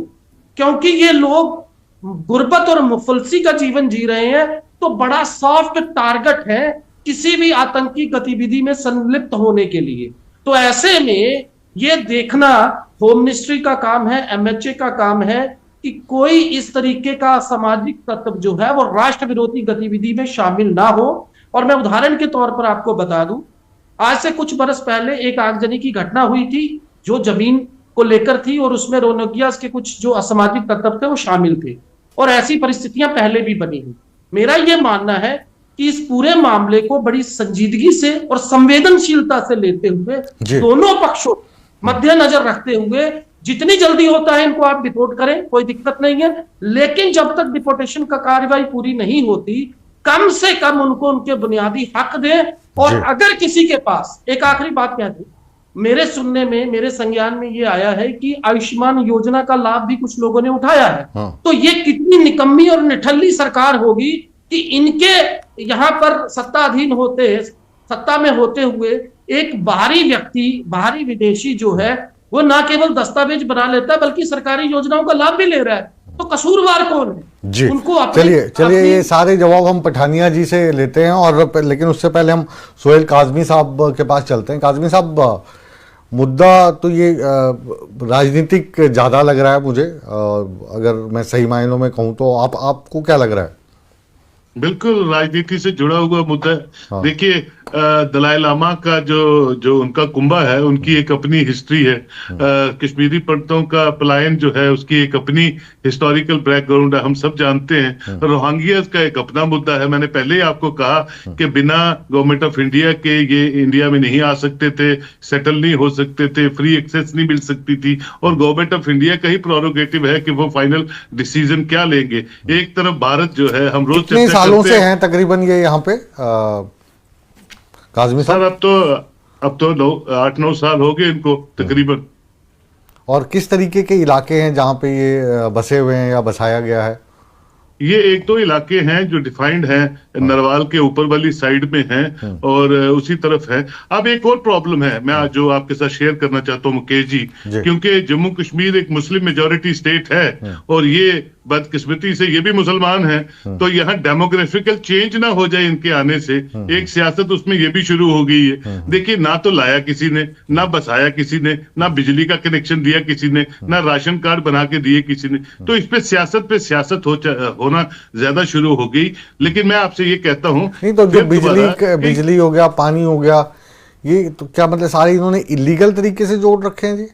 क्योंकि ये लोग गुर्बत और मुफलसी का जीवन जी रहे हैं, तो बड़ा सॉफ्ट टारगेट है किसी भी आतंकी गतिविधि में संलिप्त होने के लिए। तो ऐसे में ये देखना होम मिनिस्ट्री का काम है, एमएचए का काम है कि कोई इस तरीके का सामाजिक तत्व जो है वो राष्ट्र विरोधी गतिविधि में शामिल ना हो। और मैं उदाहरण के तौर पर आपको बता दूं, आज से कुछ बरस पहले एक आगजनी की घटना हुई थी जो जमीन को लेकर थी और उसमें रोहिंग्यास के कुछ जो असामाजिक तत्व थे वो शामिल थे, और ऐसी परिस्थितियां पहले भी बनी हुई। मेरा यह मानना है कि इस पूरे मामले को बड़ी संजीदगी से और संवेदनशीलता से लेते हुए दोनों पक्षों मद्देनजर रखते हुए जितनी जल्दी होता है इनको आप डिपोर्ट करें, कोई दिक्कत नहीं है। लेकिन जब तक डिपोर्टेशन का कार्रवाई पूरी नहीं होती, कम से कम उनको उनके बुनियादी हक दें। और अगर किसी के पास, एक आखिरी बात कह दूं, मेरे सुनने में, मेरे संज्ञान में ये आया है कि आयुष्मान योजना का लाभ भी कुछ लोगों ने उठाया है। तो ये कितनी निकम्मी और निठल्ली सरकार होगी कि इनके यहाँ पर सत्ताधीन होते, सत्ता में होते हुए एक बाहरी व्यक्ति, बाहरी विदेशी जो है वो ना केवल दस्तावेज बना लेता है बल्कि सरकारी योजनाओं का लाभ भी ले रहा है। तो कसूरवार कौन है? जी, उनको चलिए ये सारे जवाब हम पठानिया जी से लेते हैं, और लेकिन उससे पहले हम सोहेल काजमी साहब के पास चलते हैं। काजमी साहब, मुद्दा तो ये राजनीतिक ज़्यादा लग रहा है मुझे, अगर मैं सही मायनों में कहूँ तो। आपको क्या लग रहा है? बिल्कुल राजनीति से जुड़ा हुआ मुद्दा है। हाँ। देखिए, दलाई लामा का जो उनका कुंभा है, उनकी एक अपनी हिस्ट्री है। कश्मीरी पंडितों का पलायन जो है उसकी एक अपनी हिस्टोरिकल बैकग्राउंड है, हम सब जानते हैं। रोहिंग्यास का एक अपना मुद्दा है। मैंने पहले ही आपको कहा कि बिना गवर्नमेंट ऑफ इंडिया के ये इंडिया में नहीं आ सकते थे, सेटल नहीं हो सकते थे, फ्री एक्सेस नहीं मिल सकती थी, और गवर्नमेंट ऑफ इंडिया का ही प्रोरोगेटिव है कि वो फाइनल डिसीजन क्या लेंगे। एक तरफ भारत जो है, हम रोज कितने सालों से हैं तकरीबन ये यहाँ पे काजमी साहब? अब तो 8-9 साल हो गए इनको तकरीबन। और किस तरीके के इलाके हैं जहाँ पे ये बसे हुए हैं या बसाया गया है? ये एक दो इलाके हैं जो डिफाइंड हैं, नरवाल के ऊपर वाली साइड में हैं और उसी तरफ है। अब एक और प्रॉब्लम है मैं जो आपके साथ शेयर करना चाहता हूँ मुकेश जी, क्योंकि जम्मू कश्मीर एक मुस्लिम मेजोरिटी स्टेट है और ये बदकिस्मती से ये भी मुसलमान है, तो यहाँ डेमोग्राफिकल चेंज ना हो जाए इनके आने से, एक सियासत उसमें ये भी शुरू हो गई है। देखिए, ना तो लाया किसी ने, ना बसाया किसी ने, ना बिजली का कनेक्शन दिया किसी ने, ना राशन कार्ड बना के दिए किसी ने, तो इस पे सियासत होना ज्यादा शुरू हो गई। लेकिन मैं आपसे ये कहता हूं, नहीं तो जो बिजली हो गया, पानी हो गया, ये तो क्या मतलब सारे इन्होंने इलीगल तरीके से जोड़ रखे हैं जी?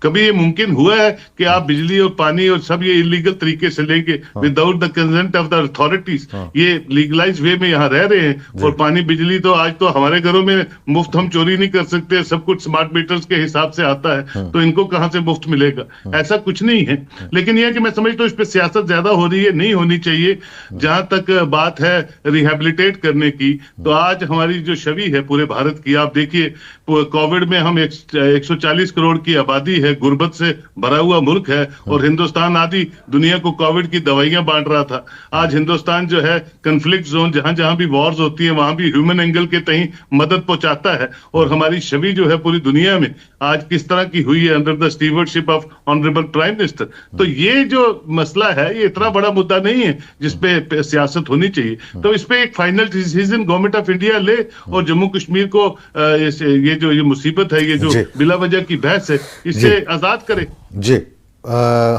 कभी ये मुमकिन हुआ है कि आप बिजली और पानी और सब ये इलीगल तरीके से लेंगे without the consent of the authorities? ये लीगलाइज वे में यहाँ रह रहे हैं और पानी बिजली तो आज तो हमारे घरों में मुफ्त हम चोरी नहीं कर सकते, सब कुछ स्मार्ट मीटर्स के हिसाब से आता है, तो इनको कहां से मुफ्त मिलेगा? ऐसा कुछ नहीं है। लेकिन यह कि मैं समझता हूँ इस पर सियासत ज्यादा हो रही है, नहीं होनी चाहिए। जहां तक बात है रिहेबिलिटेट करने की, तो आज हमारी जो छवि है पूरे भारत की, आप देखिए कोविड में हम 140 करोड़ की आबादी है, गुर्बत से भरा हुआ मुल्क है और हिंदुस्तान आदि दुनिया को कोविड की दवाइयां बांट रहा था। आज हिंदुस्तान जो है कन्फ्लिक्ट जोन, जहां जहां भी वॉर्स होती है वहां भी ह्यूमन एंगल के तहीं मदद पहुंचाता है। और हमारी छवि जो है पूरी दुनिया में आज किस तरह की हुई है under the stewardship of honourable prime minister. तो ये जो मसला है ये इतना बड़ा मुद्दा नहीं है जिसपे सियासत होनी चाहिए। तो इस पे एक final decision government of India ले और जम्मू कश्मीर को ये मुसीबत है, ये जो बिला वजह की बहस है, इससे आजाद करे। जी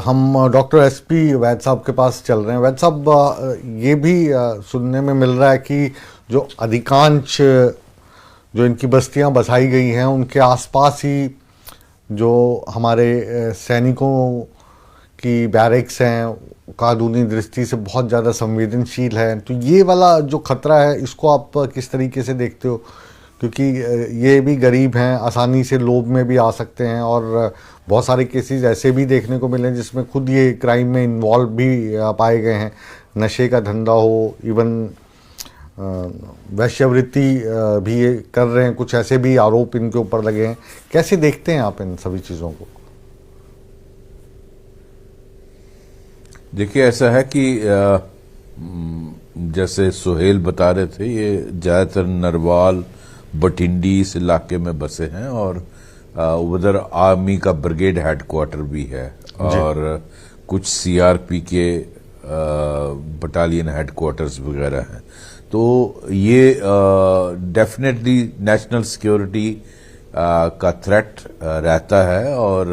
हम डॉक्टर एसपी वैद साहब के पास चल रहे हैं। वैद साहब, ये भी सुनने में मिल रहा है कि जो अधिकांश जो इनकी बस्तियां बसाई गई हैं उनके आसपास ही जो हमारे सैनिकों की बैरक्स हैं कानूनी दृष्टि से बहुत ज़्यादा संवेदनशील है। तो ये वाला जो खतरा है इसको आप किस तरीके से देखते हो? क्योंकि ये भी गरीब हैं, आसानी से लोभ में भी आ सकते हैं और बहुत सारे केसेस ऐसे भी देखने को मिले जिसमें खुद ये क्राइम में इन्वॉल्व भी पाए गए हैं। नशे का धंधा हो, इवन वैश्यवृत्ति भी ये कर रहे हैं, कुछ ऐसे भी आरोप इनके ऊपर लगे हैं। कैसे देखते हैं आप इन सभी चीज़ों को? देखिए, ऐसा है कि जैसे सुहेल बता रहे थे, ये ज़्यादातर नरवाल बठिंडी इस इलाके में बसे हैं और उधर आर्मी का ब्रिगेड हेडक्वार्टर भी है और कुछ सीआरपी के बटालियन हेडक्वार्टर्स वगैरह हैं। तो ये डेफिनेटली नेशनल सिक्योरिटी का थ्रेट रहता है और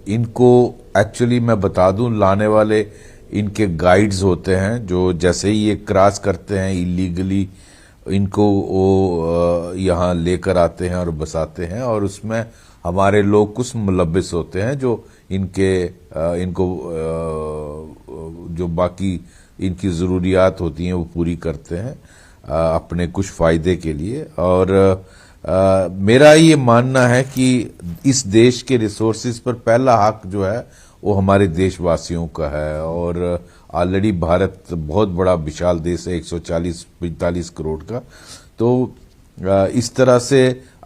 इनको एक्चुअली मैं बता दूं, लाने वाले इनके गाइड्स होते हैं जो जैसे ही ये क्रॉस करते हैं इलीगली, इनको वो यहाँ लेकर आते हैं और बसाते हैं और उसमें हमारे लोग कुछ मुलब्बिस होते हैं जो इनको जो बाकी इनकी ज़रूरियात होती हैं वो पूरी करते हैं अपने कुछ फ़ायदे के लिए। और मेरा ये मानना है कि इस देश के रिसोर्सेज पर पहला हक जो है वो हमारे देशवासियों का है और ऑलरेडी भारत बहुत बड़ा विशाल देश है, 140-45 करोड़ का। तो इस तरह से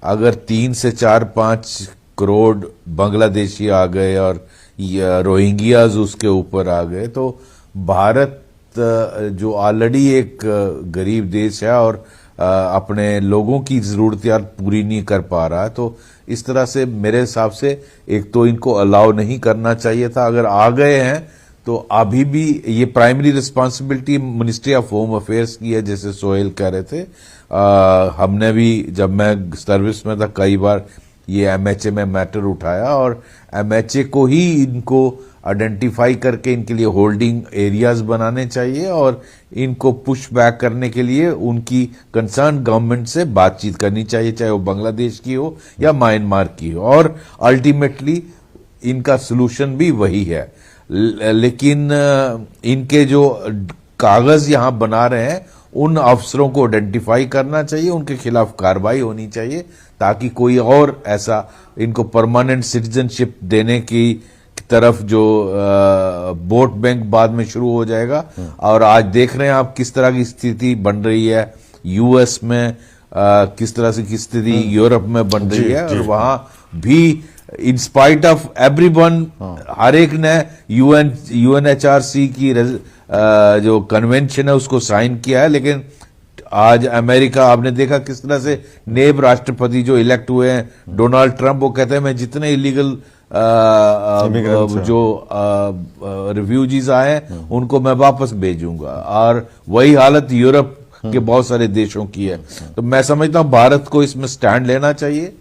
अगर 3 से 4-5 करोड़ बांग्लादेशी आ गए और रोहिंग्याज उसके ऊपर आ गए तो भारत जो ऑलरेडी एक गरीब देश है और अपने लोगों की ज़रूरत पूरी नहीं कर पा रहा है, तो इस तरह से मेरे हिसाब से एक तो इनको अलाउ नहीं करना चाहिए था। अगर आ गए हैं तो अभी भी ये primary responsibility ministry of home affairs की है, जैसे सोहेल कह रहे थे। हमने भी जब मैं सर्विस में था कई बार ये एमएचए में मैटर उठाया और एमएचए को ही इनको आइडेंटिफाई करके इनके लिए होल्डिंग एरियाज बनाने चाहिए और इनको पुश बैक करने के लिए उनकी कंसर्न गवर्नमेंट से बातचीत करनी चाहिए, चाहे वो बांग्लादेश की हो या म्यांमार की हो, और अल्टीमेटली इनका सलूशन भी वही है। लेकिन इनके जो कागज यहां बना रहे हैं उन अफसरों को आइडेंटिफाई करना चाहिए, उनके खिलाफ कार्रवाई होनी चाहिए ताकि कोई और ऐसा इनको परमानेंट सिटीजनशिप देने की तरफ जो वोट बैंक बाद में शुरू हो जाएगा। और आज देख रहे हैं आप किस तरह की स्थिति बन रही है यूएस में, किस तरह से की स्थिति यूरोप में बन रही है और वहां भी इन स्पाइट ऑफ एवरीवन, हर एक ने यूएनएचआरसी की जो कन्वेंशन है उसको साइन किया है, लेकिन आज अमेरिका, आपने देखा किस तरह से नेब राष्ट्रपति जो इलेक्ट हुए हैं डोनाल्ड ट्रंप, वो कहते हैं मैं जितने इलीगल जो रिफ्यूजीज आए हैं उनको मैं वापस भेजूंगा, और वही हालत यूरोप के बहुत सारे देशों की है। तो मैं समझता हूं भारत को इसमें स्टैंड लेना चाहिए,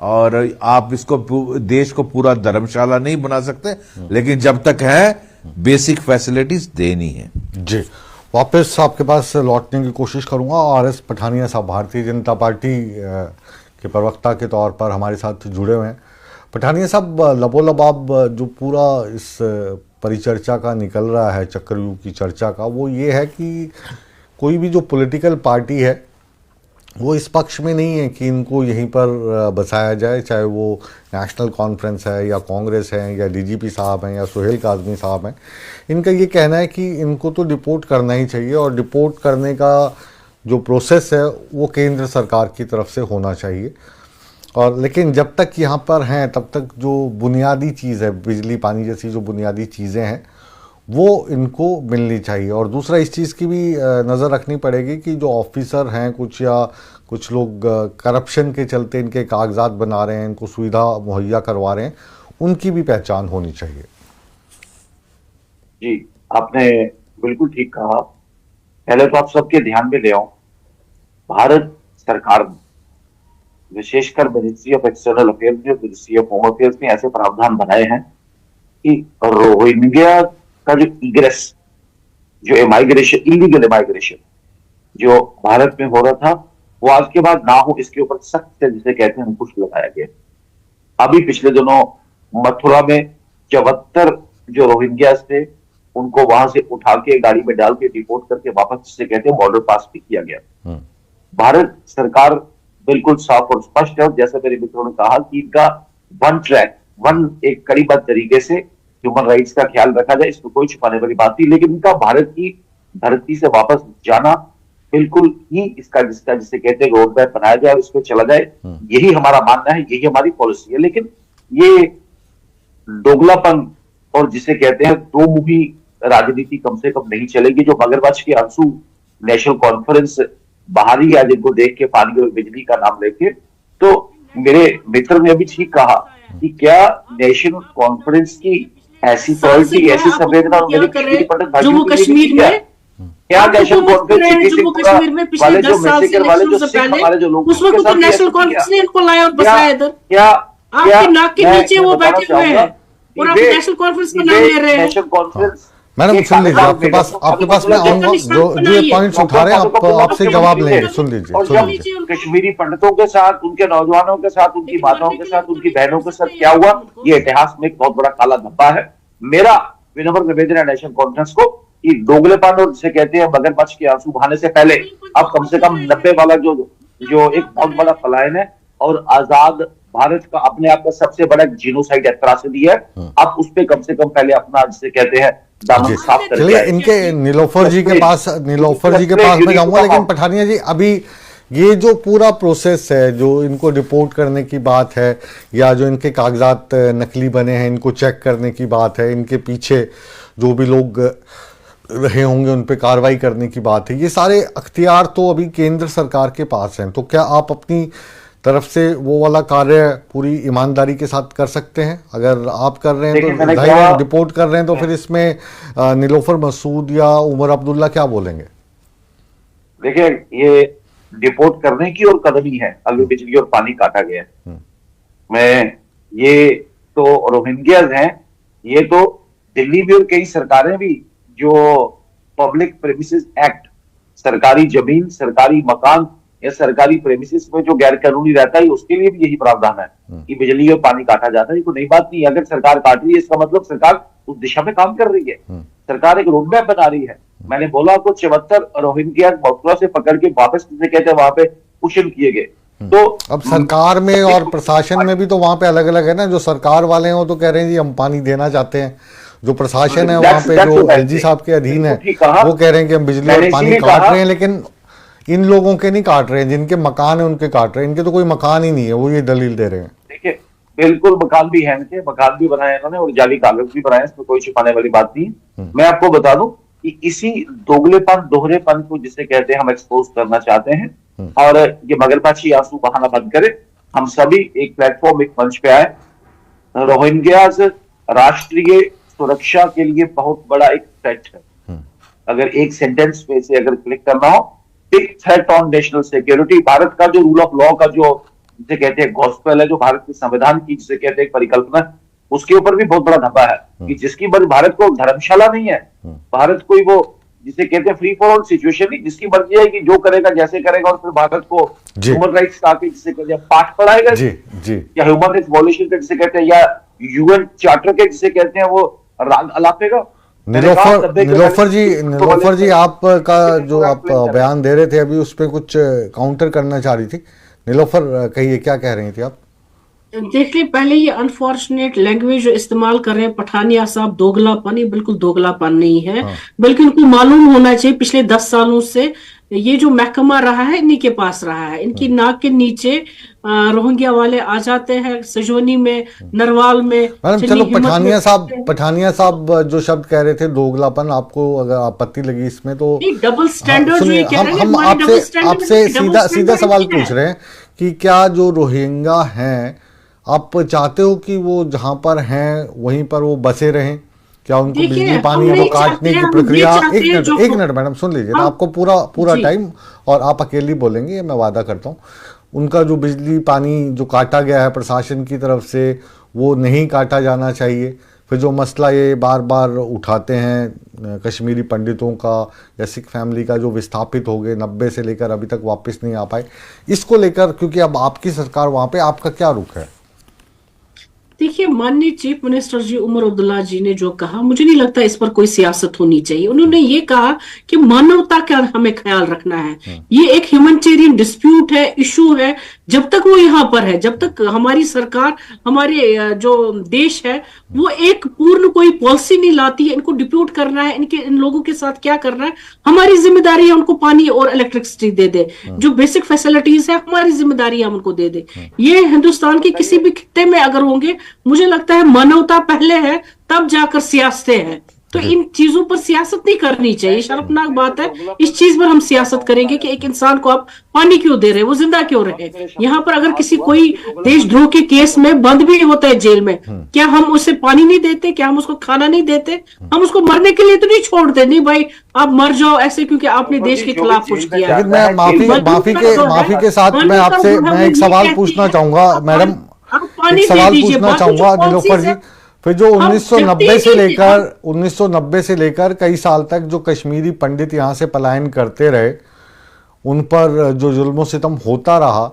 और आप इसको देश को पूरा धर्मशाला नहीं बना सकते, लेकिन जब तक है बेसिक फैसिलिटीज देनी है। जी, वापस आपके पास लौटने की कोशिश करूंगा। आर.एस. पठानिया साहब भारतीय जनता पार्टी के प्रवक्ता के तौर पर हमारे साथ जुड़े हुए हैं। पठानिया साहब, लबोलब आप जो पूरा इस परिचर्चा का निकल रहा है, चक्रव्यूह की चर्चा का, वो ये है कि कोई भी जो पॉलिटिकल पार्टी है वो इस पक्ष में नहीं है कि इनको यहीं पर बसाया जाए, चाहे वो नेशनल कॉन्फ्रेंस है या कांग्रेस है या डीजीपी साहब हैं या सुहेल काज़मी साहब हैं। इनका ये कहना है कि इनको तो डिपोर्ट करना ही चाहिए, और डिपोर्ट करने का जो प्रोसेस है वो केंद्र सरकार की तरफ से होना चाहिए। और लेकिन जब तक यहाँ पर हैं तब तक जो बुनियादी चीज़ है, बिजली पानी जैसी जो बुनियादी चीज़ें हैं वो इनको मिलनी चाहिए। और दूसरा, इस चीज़ की भी नज़र रखनी पड़ेगी कि जो ऑफिसर हैं कुछ, या कुछ लोग करप्शन के चलते इनके कागजात बना रहे हैं, इनको सुविधा मुहैया करवा रहे हैं, उनकी भी पहचान होनी चाहिए। जी, आपने बिल्कुल ठीक कहा। पहले तो आप सबके ध्यान में ले आओ, भारत सरकार ने विशेषकर मिनिस्ट्री ऑफ एक्सटर्नल अफेयर्स में, मिनिस्ट्री ऑफ होम अफेयर्स में ऐसे प्रावधान बनाए हैं कि रोहिंग्या का जो इग्रेस, जो माइग्रेशन, इलीगल माइग्रेशन जो भारत में हो रहा था, वो आज के बाद ना हो, इसके ऊपर सख्त से, जिसे कहते हैं, अंकुश लगाया गया। अभी पिछले दिनों मथुरा में 74 जो रोहिंग्यास थे उनको वहां से उठा के गाड़ी में डाल के डिपोर्ट करके वापस, जिसे कहते हैं, बॉर्डर पास भी किया गया। भारत सरकार बिल्कुल साफ और स्पष्ट है, और जैसे मेरे मित्रों ने कहा कि इनका वन ट्रैक, एक कड़ीबद्ध तरीके से ह्यूमन राइट्स का ख्याल रखा जाए, इसमें कोई छुपाने वाली बात नहीं। लेकिन इनका भारत की धरती से वापस जाना बिल्कुल ही इसका जिसे कहते हैं रोड मैप बनाया जाए, उस पर चला जाए, यही हमारा मानना है, यही हमारी पॉलिसी है। लेकिन ये दोगलापन और जिसे कहते हैं दो मुही राजनीति कम से कम नहीं चलेगी। जो मगरमच्छ के आंसू नेशनल कॉन्फ्रेंस बाहरी है, जिनको देख के पानी और बिजली का नाम लेके, तो मेरे मित्र ने अभी ठीक कहा कि क्या नेशनल कॉन्फ्रेंस की ऐसी पॉलिसी, ऐसी संवेदना जम्मू कश्मीर में, क्या नेशनल कॉन्फ्रेंस जम्मू कश्मीर में पिछले 10 साल से इलेक्शन से पहले, उस वक्त तो नेशनल कॉन्फ्रेंस ने इनको लाया और बसाया इधर। आपके नाक के नीचे वो बैठे हुए हैं और आप नेशनल कॉन्फ्रेंस का नाम ले रहे हैं। नेशनल कॉन्फ्रेंस, मैडम सुन लीजिए, आपके पास मैं आऊंगा, जो ये पॉइंट्स उठा रहे हैं आपसे जवाब लेंगे। सुन लीजिए। कश्मीरी पंडितों के साथ, उनके नौजवानों के साथ, उनकी माताओं के साथ, उनकी बहनों के साथ क्या हुआ, ये इतिहास में एक बहुत बड़ा काला धब्बा है। मेरा विनम्र निवेदन है नेशनल कॉन्फ्रेंस को कि दोगलेपन और जिसे कहते हैं मगरमच्छ के आंसू बहाने से पहले अब कम से कम 90 वाला जो एक बहुत बड़ा पलायन है और आजाद भारत का अपने आप का सबसे बड़ा जीनोसाइड एट्रासिटी है, अब उस पे कम से कम पहले अपना जिसे कहते हैं दामन साफ कर। चलिए, इनके नीलोफर जी के पास मैं जाऊंगा, लेकिन पठानिया जी, अभी ये जो पूरा प्रोसेस है, जो इनको रिपोर्ट करने की बात है या जो इनके कागजात नकली बने हैं इनको चेक करने की बात है, इनके पीछे जो भी लोग रहे होंगे उन पे कार्रवाई करने की बात है, ये सारे अख्तियार तो अभी केंद्र सरकार के पास हैं। तो क्या आप अपनी तरफ से वो वाला कार्य पूरी ईमानदारी के साथ कर सकते हैं? अगर आप कर रहे हैं तो जाहिर रिपोर्ट कर रहे हैं, तो फिर इसमें नीलोफर मसूद या उमर अब्दुल्ला क्या बोलेंगे? देखिए, ये डिपोर्ट करने की और कदम ही है, अभी बिजली और पानी काटा गया है। मैं ये तो रोहिंग्याज हैं, ये तो दिल्ली भी और कई सरकारें भी जो पब्लिक प्रेमिसेस एक्ट, सरकारी जमीन, सरकारी मकान या सरकारी प्रेमिसेस में जो गैर कानूनी रहता है, उसके लिए भी यही प्रावधान है कि बिजली और पानी काटा जाता है। ये कोई नई बात नहीं है। अगर सरकार काट रही है, इसका मतलब सरकार उस दिशा में काम कर रही है, सरकार एक रोड मैप बना रही है। मैंने बोला आपको 74 रोहिंग्या मथुरा से पकड़ के वापस जिसे कहते हैं वहां पे कुशल किए गए। तो अब सरकार में और प्रशासन में भी तो वहां पे अलग अलग है ना। जो सरकार वाले हैं वो तो कह रहे हैं जी हम पानी देना चाहते हैं, जो प्रशासन है वहां पे जो एलजी साहब के अधीन है वो कह रहे हैं कि हम बिजली और पानी काट रहे हैं, लेकिन इन लोगों के नहीं काट रहे हैं, जिनके मकान है उनके काट रहे हैं। इनके तो कोई मकान ही नहीं है, वो ये दलील दे रहे हैं। देखिए, बिल्कुल मकान भी है इनके, मकान भी बनाए इन्होंने और जाली कागज भी बनाए, इसमें कोई छुपाने वाली बात नहीं है। मैं आपको बता दूं कि इसी दोगलेपन दोहरेपन को जिसे कहते हैं हम एक्सपोज करना चाहते हैं और ये मगरमच्छी आंसू बहाना बंद करें। हम सभी एक प्लेटफॉर्म, एक मंच पे आए। रोहिंग्याज राष्ट्रीय सुरक्षा के लिए बहुत बड़ा एक थ्रेट है। अगर एक सेंटेंस में से अगर क्लिक करना हो, big threat on national security. Bharat का जो रूल ऑफ लॉ का जो जिसे कहते हैं गॉस्पेल है, जो भारत के संविधान की जिसे कहते हैं परिकल्पना, उसके ऊपर भी बहुत बड़ा धब्बा है कि जिसकी भारत को धर्मशाला नहीं है, भारत कोई वो जिसे कहते हैं फ्री फॉर ऑल सिचुएशन नहीं, जिसकी मर्जी है कि जो करेगा जैसे करेगा और फिर भारत को ह्यूमन राइट्स का जिसे कहते हैं पाठ पढ़ाएगा या ह्यूमन राइट्स वॉल्यूशन का जिसे कहते हैं या यूएन चार्टर के जिसे कहते हैं वो राग अलापेगा। नीलोफर जी आपका जो आप बयान दे रहे थे अभी, उस पर कुछ काउंटर करना चाह रही थी। नीलोफर कहिए, क्या कह रही थी आप? देखिए, पहले ये अनफॉर्चुनेट लैंग्वेज जो इस्तेमाल कर रहे हैं पठानिया साहब, दोगलापन, ये बिल्कुल दोगलापन नहीं है। बल्कि उनको मालूम होना चाहिए पिछले 10 सालों से ये जो महकमा रहा है इन्हीं के पास रहा है। इनकी नाक के नीचे रोहिंग्या वाले आ जाते हैं, सजोनी में, नरवाल में। मैडम चलो, पठानिया साहब जो शब्द कह रहे थे दोगलापन, आपको अगर आपत्ति लगी इसमें तो डबल स्टैंडर्ड जो ये कह रहे हैं, हम आपसे सीधा सवाल पूछ रहे हैं कि क्या जो रोहिंग्या हैं, आप चाहते हो कि वो जहां पर हैं वहीं पर वो बसे रहें? क्या उनको बिजली पानी वो काटने की प्रक्रिया? एक मिनट मैडम सुन लीजिए ना, आपको पूरा टाइम, और आप अकेली बोलेंगे, मैं वादा करता हूँ। उनका जो बिजली पानी जो काटा गया है प्रशासन की तरफ से, वो नहीं काटा जाना चाहिए। फिर जो मसला ये बार बार उठाते हैं कश्मीरी पंडितों का या सिख फैमिली का, जो विस्थापित हो गए 90 से लेकर अभी तक वापस नहीं आ पाए, इसको लेकर, क्योंकि अब आपकी सरकार वहां पे, आपका क्या रुख है? देखिए, माननीय चीफ मिनिस्टर जी उमर अब्दुल्ला जी ने जो कहा, मुझे नहीं लगता इस पर कोई सियासत होनी चाहिए। उन्होंने ये कहा कि मानवता का हमें ख्याल रखना है, ये एक ह्यूमैनिटेरियन डिस्प्यूट है, इशू है। जब तक वो यहाँ पर है, जब तक हमारी सरकार, हमारे जो देश है, वो एक पूर्ण कोई पॉलिसी नहीं लाती है, इनको डिप्यूट करना है, इन लोगों के साथ क्या करना है, हमारी जिम्मेदारी है उनको पानी और इलेक्ट्रिसिटी दे दे, जो बेसिक फैसिलिटीज है हमारी जिम्मेदारी है हम उनको दे दे। ये हिंदुस्तान के किसी भी खित्ते में अगर होंगे, मुझे लगता है मानवता पहले है, तब जाकर सियासतें हैं। तो इन चीजों पर सियासत नहीं करनी चाहिए, शर्मनाक बात है। इस चीज पर हम सियासत करेंगे कि एक इंसान को आप पानी क्यों दे रहे, वो जिंदा क्यों रहे। यहाँ पर अगर किसी कोई देशद्रोह के केस में बंद भी होता है जेल में, क्या हम उसे पानी नहीं देते? क्या हम उसको खाना नहीं देते? हम उसको मरने के लिए तो नहीं छोड़ते, नहीं भाई आप मर जाओ ऐसे क्योंकि आपने देश के खिलाफ कुछ किया। मैं माफी के साथ मैं आपसे मैं एक सवाल पूछना चाहूंगा मैडम, एक सवाल पूछना चाहूंगा नीलोफर जी। फिर जो 1990 से लेकर कई साल तक जो कश्मीरी पंडित यहाँ से पलायन करते रहे, उन पर जो जुल्म सितम होता रहा,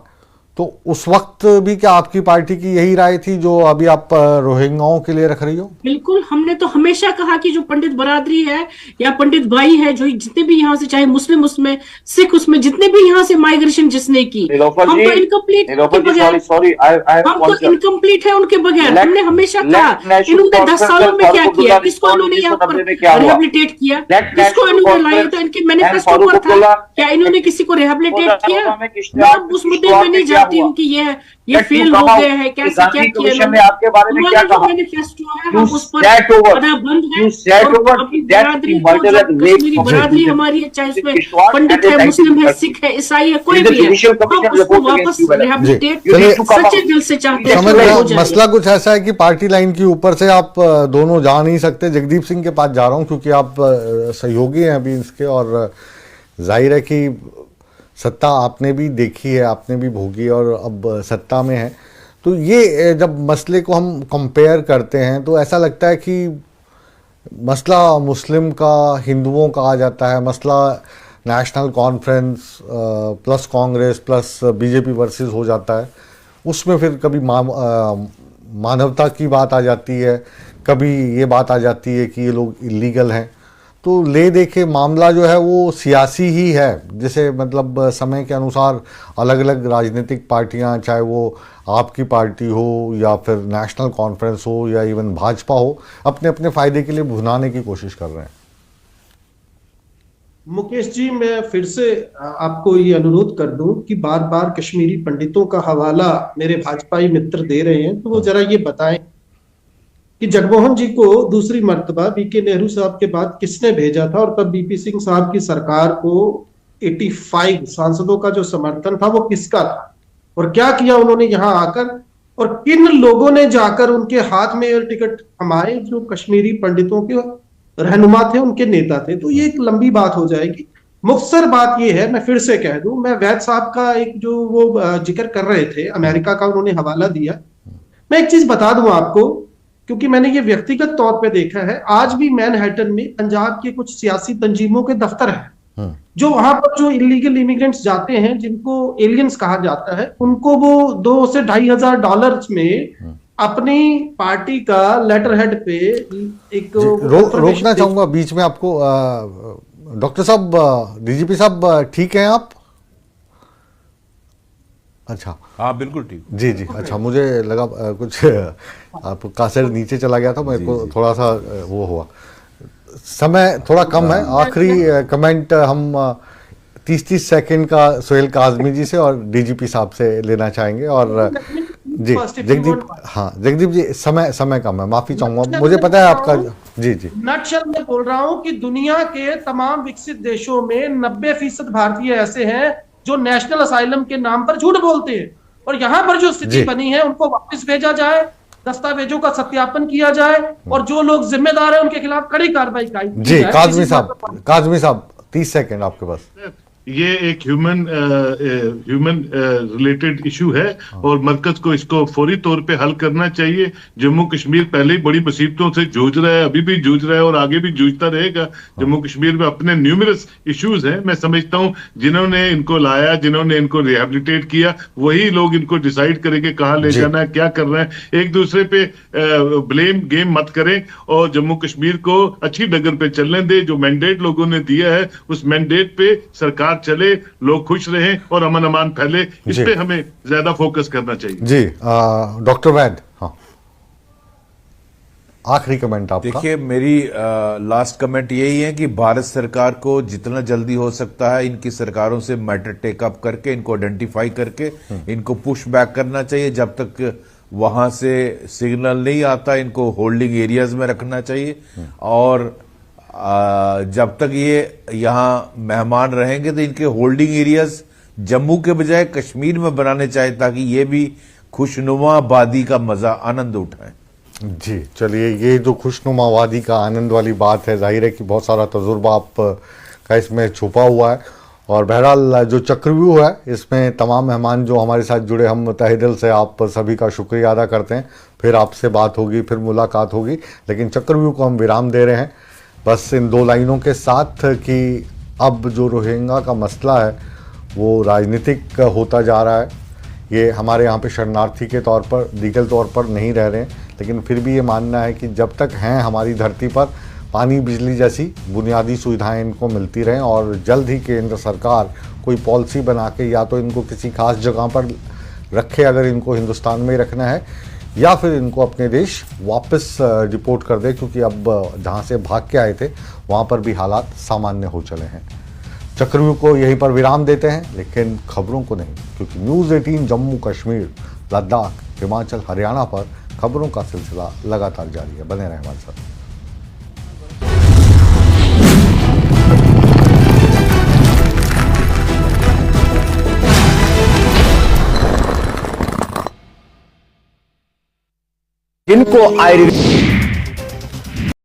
तो उस वक्त भी क्या आपकी पार्टी की यही राय थी जो अभी आप रोहिंग्याओं के लिए रख रही हो? बिल्कुल, हमने तो हमेशा कहा कि जो पंडित बरादरी है या पंडित भाई है, जो जितने भी यहाँ से, चाहे मुस्लिम उसमें, सिख उसमें, जितने भी यहाँ से माइग्रेशन जिसने की, हम तो इनकम्प्लीट है उनके बगैर। हमने हमेशा कहा इन्होंने 10 सालों में क्या किया, किसको इन्होंने यहाँ पर रिहेबिलिटेट किया, किसको इन्होंने लाया? तो इनके मैनिफेस्टो पर था क्या इन्होंने किसी को रिहेबिलिटेट किया? मैं उस मुद्दे में नहीं जाती हूँ कि ये फेल हो गए हैं, कैसे क्या किया ने आपके बारे में क्या कहा? मैनिफेस्टो है, हम उस पर बंद है। बरादरी हमारी है, चाहे उसमें पंडित है, मुस्लिम है, सिख है, ईसाई है, कोई भी है, हम उसको वापस रिहेबिलिटेट सच्चे दिल से चाहते हैं। मसला कुछ ऐसा है कि पार्टी लाइन के ऊपर से आप दोनों जा नहीं सकते। जगदीप सिंह के पास जा रहा हूं क्योंकि आप सहयोगी हैं अभी इसके, और जाहिर है कि सत्ता आपने भी देखी है, आपने भी भोगी और अब सत्ता में है। तो ये जब मसले को हम कंपेयर करते हैं तो ऐसा लगता है कि मसला मुस्लिम का, हिंदुओं का आ जाता है, मसला national conference plus Congress plus BJP versus हो जाता है। उसमें फिर कभी मानवता की बात आ जाती है, कभी ये बात आ जाती है कि ये लोग इलीगल हैं। तो ले देखे मामला जो है वो सियासी ही है, जैसे मतलब समय के अनुसार अलग अलग राजनीतिक पार्टियां, चाहे वो आपकी पार्टी हो या फिर नेशनल कॉन्फ्रेंस हो या इवन भाजपा हो, अपने अपने फायदे के लिए भुनाने की कोशिश कर रहे हैं। मुकेश जी, मैं फिर से आपको ये अनुरोध कर दूं कि बार बार कश्मीरी पंडितों का हवाला मेरे भाजपाई मित्र दे रहे हैं, तो वो जरा ये बताएं कि जगमोहन जी को दूसरी मर्तबा बीके नेहरू साहब के बाद किसने भेजा था, और तब बीपी सिंह साहब की सरकार को 85 सांसदों का जो समर्थन था वो किसका था, और क्या किया उन्होंने यहाँ आकर, और किन लोगों ने जाकर उनके हाथ में एयर टिकट थमाए जो कश्मीरी पंडितों के रहनुमा थे, उनके नेता थे। तो ये एक लंबी बात हो जाएगी। मुख्तसर बात ये है, मैं फिर से कह दूं, मैं वैद साहब का एक जो वो जिक्र कर रहे थे, अमेरिका का उन्होंने हवाला दिया, मैं एक चीज बता दूं आपको, क्योंकि मैंने ये व्यक्तिगत तौर पे देखा है। आज भी मैनहट्टन में पंजाब के कुछ सियासी तंजीमों के दफ्तर हैं, जो वहां पर जो इलीगल इमिग्रेंट्स जाते हैं, जिनको एलियंस कहा जाता है, उनको वो $2,000 से $2,500 में अपनी पार्टी का लेटर हेड पे एक रोकना चाहूंगा बीच में आपको। डॉक्टर साहब, डीजीपी साहब, ठीक हैं आप? अच्छा, हाँ बिल्कुल ठीक। जी जी, अच्छा, मुझे लगा कुछ आपका सिर नीचे चला गया था, मेरे को थोड़ा सा वो हुआ। समय थोड़ा कम है, आखिरी कमेंट हम 30 सेकंड का सोहेल काज़मी जी से और डीजीपी साहब से लेना चाहेंगे। और जी जगदीप, हाँ जगदीप जी, समय कम है, माफी चाहूंगा, मुझे पता है आपका। जी जी, नटशल में बोल रहा हूं कि दुनिया के तमाम विकसित देशों में 90% भारतीय ऐसे हैं जो नेशनल असाइलम के नाम पर झूठ बोलते हैं, और यहाँ पर जो स्थिति बनी है उनको वापस भेजा जाए, दस्तावेजों का सत्यापन किया जाए, और जो लोग जिम्मेदार हैं उनके खिलाफ कड़ी कार्रवाई की जी। काज़मी साहब 30 सेकंड आपके पास। ये एक ह्यूमन रिलेटेड इशू है और मरकज को इसको फौरी तौर पे हल करना चाहिए। जम्मू कश्मीर पहले ही बड़ी मुसीबतों से जूझ रहा है, अभी भी जूझ रहा है और आगे भी जूझता रहेगा। जम्मू कश्मीर में अपने न्यूमरस इश्यूज हैं। मैं समझता हूं जिन्होंने इनको लाया, जिन्होंने इनको रिहेबिलिटेट किया, वही लोग इनको डिसाइड करेंगे कहाँ ले जाना है, क्या कर रहे हैं। एक दूसरे पे ब्लेम गेम मत करें और जम्मू कश्मीर को अच्छी डगर पे चलने दे। जो मैंडेट लोगों ने दिया है उस मैंडेट पे सरकार चले, लोग खुश रहें और अमन अमान फैले, इस पे हमें ज्यादा फोकस करना चाहिए। जी डॉक्टर वैद, हाँ आखिरी कमेंट आपका। देखिए, मेरी लास्ट कमेंट यही है कि भारत सरकार को जितना जल्दी हो सकता है इनकी सरकारों से मैटर टेकअप करके, इनको आइडेंटिफाई करके इनको पुश बैक करना चाहिए। जब तक वहां से सिग्नल नहीं आता इनको होल्डिंग एरियाज में रखना चाहिए, और जब तक ये यहाँ मेहमान रहेंगे तो इनके होल्डिंग एरियाज जम्मू के बजाय कश्मीर में बनाने चाहिए, ताकि ये भी खुशनुमा वादी का मजा आनंद उठाएं। जी चलिए, ये जो खुशनुमा वादी का आनंद वाली बात है, जाहिर है कि बहुत सारा तजुर्बा आप का इसमें छुपा हुआ है। और बहरहाल जो चक्रव्यूह है, इसमें तमाम मेहमान जो हमारे साथ जुड़े, हम तहे दिल से आप सभी का शुक्रिया अदा करते हैं। फिर आपसे बात होगी, फिर मुलाकात होगी, लेकिन चक्रव्यूह को हम विराम दे रहे हैं बस इन 2 लाइनों के साथ कि अब जो रोहिंग्या का मसला है वो राजनीतिक होता जा रहा है। ये हमारे यहाँ पे शरणार्थी के तौर पर, लीगल तौर पर नहीं रह रहे हैं, लेकिन फिर भी ये मानना है कि जब तक हैं हमारी धरती पर, पानी बिजली जैसी बुनियादी सुविधाएं इनको मिलती रहें, और जल्द ही केंद्र सरकार कोई पॉलिसी बना के या तो इनको किसी खास जगह पर रखे अगर इनको हिंदुस्तान में ही रखना है, या फिर इनको अपने देश वापस डिपोर्ट कर दे, क्योंकि अब जहाँ से भाग के आए थे वहाँ पर भी हालात सामान्य हो चले हैं। चक्रव्यूह को यहीं पर विराम देते हैं, लेकिन खबरों को नहीं, क्योंकि न्यूज़ 18 जम्मू कश्मीर, लद्दाख, हिमाचल, हरियाणा पर खबरों का सिलसिला लगातार जारी है। बने रहें हमारे साथ। इनको आयुर्वेद